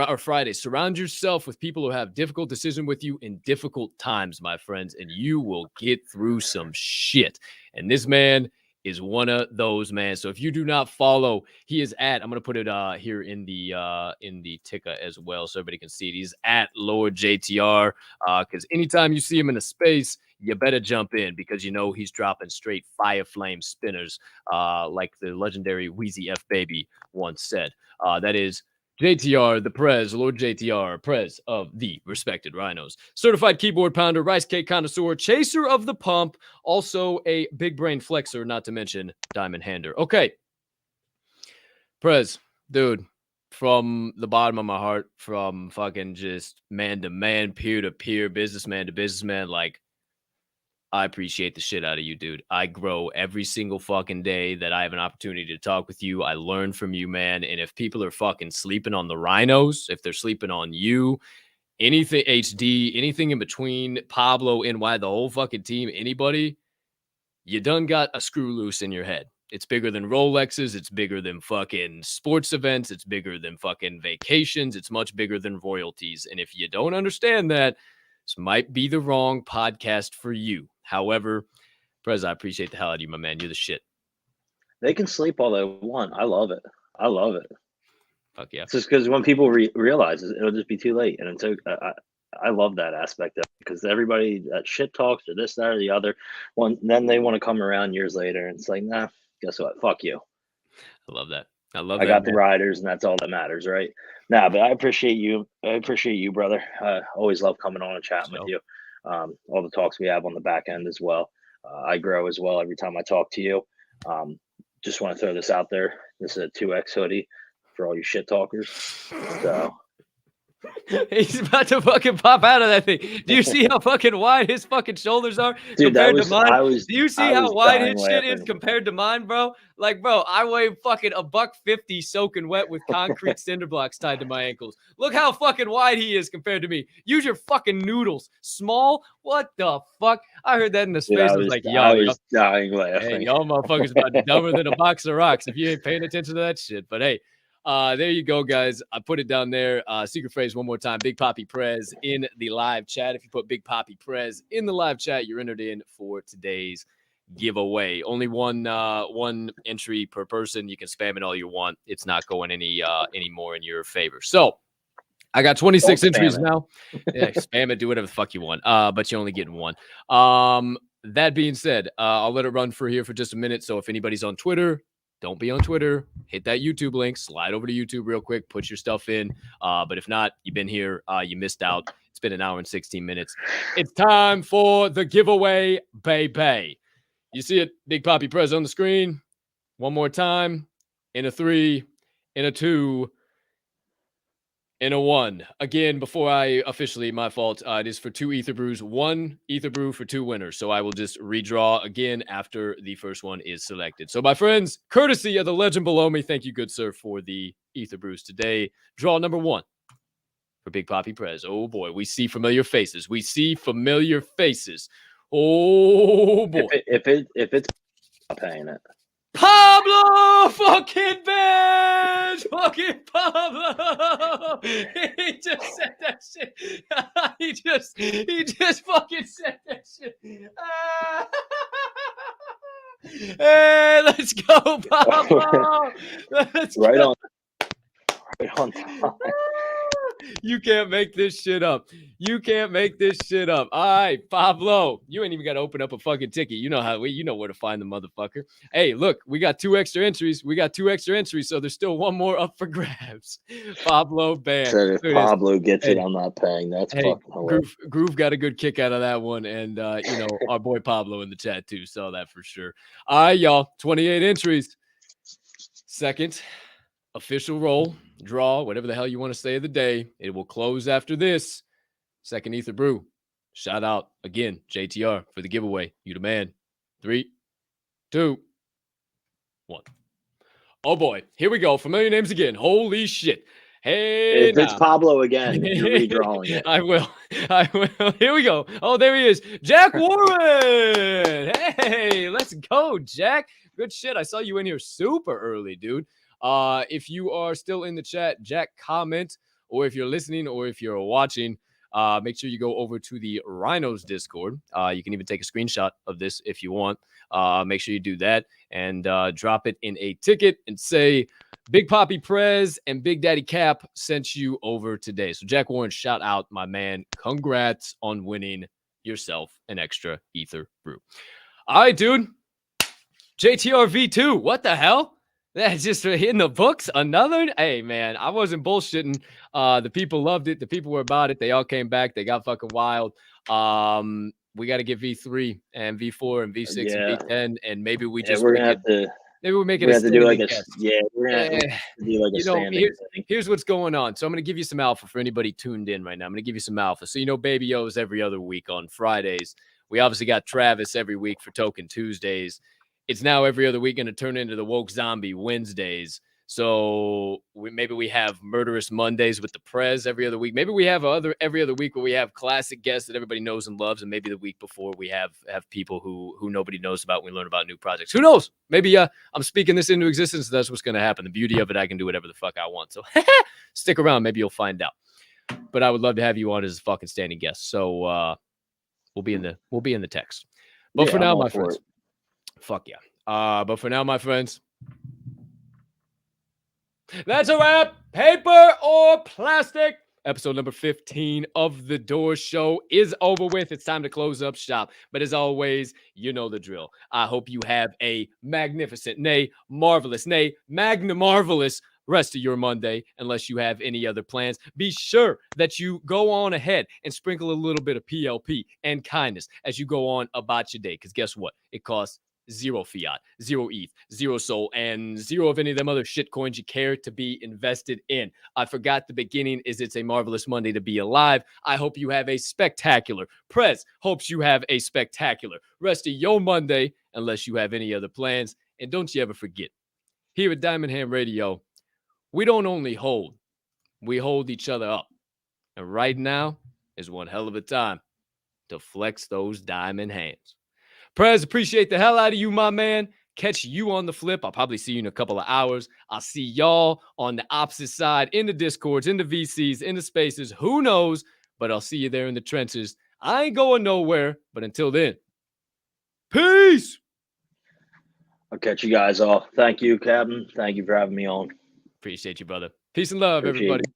or Friday. Surround yourself with people who have difficult decisions with you in difficult times, my friends, and you will get through some shit. And this man is one of those, man. So if you do not follow, he is at, I'm going to put it here in the ticker as well so everybody can see it. He's at Lord JTR because anytime you see him in a space, you better jump in because you know he's dropping straight fire flame spinners like the legendary Wheezy F Baby once said. That is JTR, the Prez, Lord JTR, Prez of the Respected Rhinos, certified keyboard pounder, rice cake connoisseur, chaser of the pump, also a big brain flexer, not to mention diamond hander. Okay, Prez, dude, from the bottom of my heart, from fucking just man to man, peer to peer, businessman to businessman, like, I appreciate the shit out of you, dude. I grow every single fucking day that I have an opportunity to talk with you. I learn from you, man. And if people are fucking sleeping on the Rhinos, if they're sleeping on you, anything HD, anything in between, Pablo, NY, the whole fucking team, anybody, you done got a screw loose in your head. It's bigger than Rolexes. It's bigger than fucking sports events. It's bigger than fucking vacations. It's much bigger than royalties. And if you don't understand that, this might be the wrong podcast for you. However, Prez, I appreciate the hell out of you, my man. You're the shit. They can sleep all they want. I love it. I love it. Fuck yeah. It's just because when people realize it, it'll just be too late. And so I love that aspect of it, because everybody that shit talks or this, that, or the other one, then they want to come around years later and it's like, nah, guess what? Fuck you. I love that. I love I that. got the riders, and that's all that matters, right? Nah, but I appreciate you. I appreciate you, brother. Always love coming on and chatting with you. All the talks we have on the back end as well. I grow as well every time I talk to you. Just want to throw this out there. This is a 2X hoodie for all you shit talkers. So he's about to fucking pop out of that thing. Do you see how fucking wide his fucking shoulders are compared to mine? Do you see how wide his shit is compared to mine, bro? Like, bro, I weigh fucking $150 soaking wet with concrete cinder blocks tied to my ankles. Look how fucking wide he is compared to me. Use your fucking noodles. Small? What the fuck? I heard that in the space. I was like, yo, I was dying laughing. Hey, y'all motherfuckers about dumber than a box of rocks if you ain't paying attention to that shit. But hey, there you go, guys. I put it down there. Secret phrase one more time. Big Papi Prez in the live chat. If you put Big Papi Prez in the live chat, you're entered in for today's giveaway. Only one entry per person. You can spam it all you want. It's not going any more in your favor. So I got 26 entries now. Yeah, spam it. Do whatever the fuck you want. But you're only getting one. That being said, I'll let it run for here for just a minute. So if anybody's on Twitter, don't be on Twitter. Hit that YouTube link. Slide over to YouTube real quick. Put your stuff in. But if not, you've been here. You missed out. It's been an hour and 16 minutes. It's time for the giveaway, baby. You see it, Big Papi Prez on the screen. One more time. In a 3, in a 2, in a 1. Again, before I officially, my fault, it is for 2 Ether Brews, 1 Ether Brew for 2 winners. So I will just redraw again after the first one is selected. So my friends, courtesy of the legend below me, thank you, good sir, for the Ether Brews today. Draw number 1 for Big Papi Prez. Oh boy, we see familiar faces. We see familiar faces. Oh boy. If it's not paying it. Pablo fucking Bench! Fucking Pablo! He just said that shit. he just fucking said that shit. Hey, let's go, Pablo! Let's right go. Right on time. You can't make this shit up. You can't make this shit up. All right, Pablo, you ain't even got to open up a fucking ticket. You know where to find the motherfucker. Hey, look, we got 2 extra entries. So there's still one more up for grabs. Pablo Band. Said if Pablo gets it, I'm not paying. That's fucking hilarious. Groove got a good kick out of that one, and our boy Pablo in the chat too saw that for sure. All right, y'all, 28 entries. Second official roll, draw, whatever the hell you want to say of the day. It will close after this. Second Ether Brew. Shout out again, JTR, for the giveaway. You the man. 3, 2, 1. Oh boy, here we go. Familiar names again. Holy shit. Hey, if it's Pablo again, you're redrawing it. I will. Here we go. Oh, there he is. Jack Warren. Hey, let's go, Jack. Good shit. I saw you in here super early, dude. If you are still in the chat, Jack, comment, or if you're listening or if you're watching, make sure you go over to the Rhinos Discord. You can even take a screenshot of this if you want. Make sure you do that and drop it in a ticket and say Big Papi Prez and Big Daddy Cap sent you over today. So Jack Warren, shout out, my man. Congrats on winning yourself an extra Ether Brew. All right, dude. JTR V2. What the hell? That's just in the books. Another. Hey, man, I wasn't bullshitting. The people loved it. The people were about it. They all came back. They got fucking wild. We got to get V3 and V4 and V6 and Yeah. V10, and maybe we Yeah, just we're make gonna it. have to. Maybe we make it We a have to do like standing a guest. yeah. We're gonna have to do like a standing thing. Here's what's going on. So I'm going to give you some alpha for anybody tuned in right now. I'm going to give you some alpha. So, Baby O's every other week on Fridays. We obviously got Travis every week for Token Tuesdays. It's now every other week going to turn into the Woke Zombie Wednesdays. So maybe we have Murderous Mondays with the Prez every other week. Maybe we have every other week where we have classic guests that everybody knows and loves, and maybe the week before we have people who nobody knows about. And we learn about new projects. Who knows? Maybe I'm speaking this into existence. That's what's going to happen. The beauty of it, I can do whatever the fuck I want. So stick around. Maybe you'll find out. But I would love to have you on as a fucking standing guest. So we'll be in the text. But for now, my friends, fuck yeah. But for now, my friends. That's a wrap. Paper or plastic. Episode number 15 of The Door Show is over with. It's time to close up shop. But as always, you know the drill. I hope you have a magnificent, nay, marvelous, nay, magna marvelous rest of your Monday, unless you have any other plans. Be sure that you go on ahead and sprinkle a little bit of PLP and kindness as you go on about your day. Because guess what? It costs 0 fiat, 0 ETH, 0 SOL, and 0 of any of them other shit coins you care to be invested in. I forgot the beginning is it's a marvelous Monday to be alive. I hope you have a spectacular. Prez hopes you have a spectacular rest of your Monday, unless you have any other plans. And don't you ever forget, here at Diamond Ham Radio, we don't only hold, we hold each other up. And right now is one hell of a time to flex those diamond hands. Prez, appreciate the hell out of you, my man. Catch you on the flip. I'll probably see you in a couple of hours. I'll see y'all on the opposite side, in the Discords, in the VCs, in the spaces. Who knows? But I'll see you there in the trenches. I ain't going nowhere. But until then, peace. I'll catch you guys all. Thank you, Captain. Thank you for having me on. Appreciate you, brother. Peace and love, Appreciate everybody. it.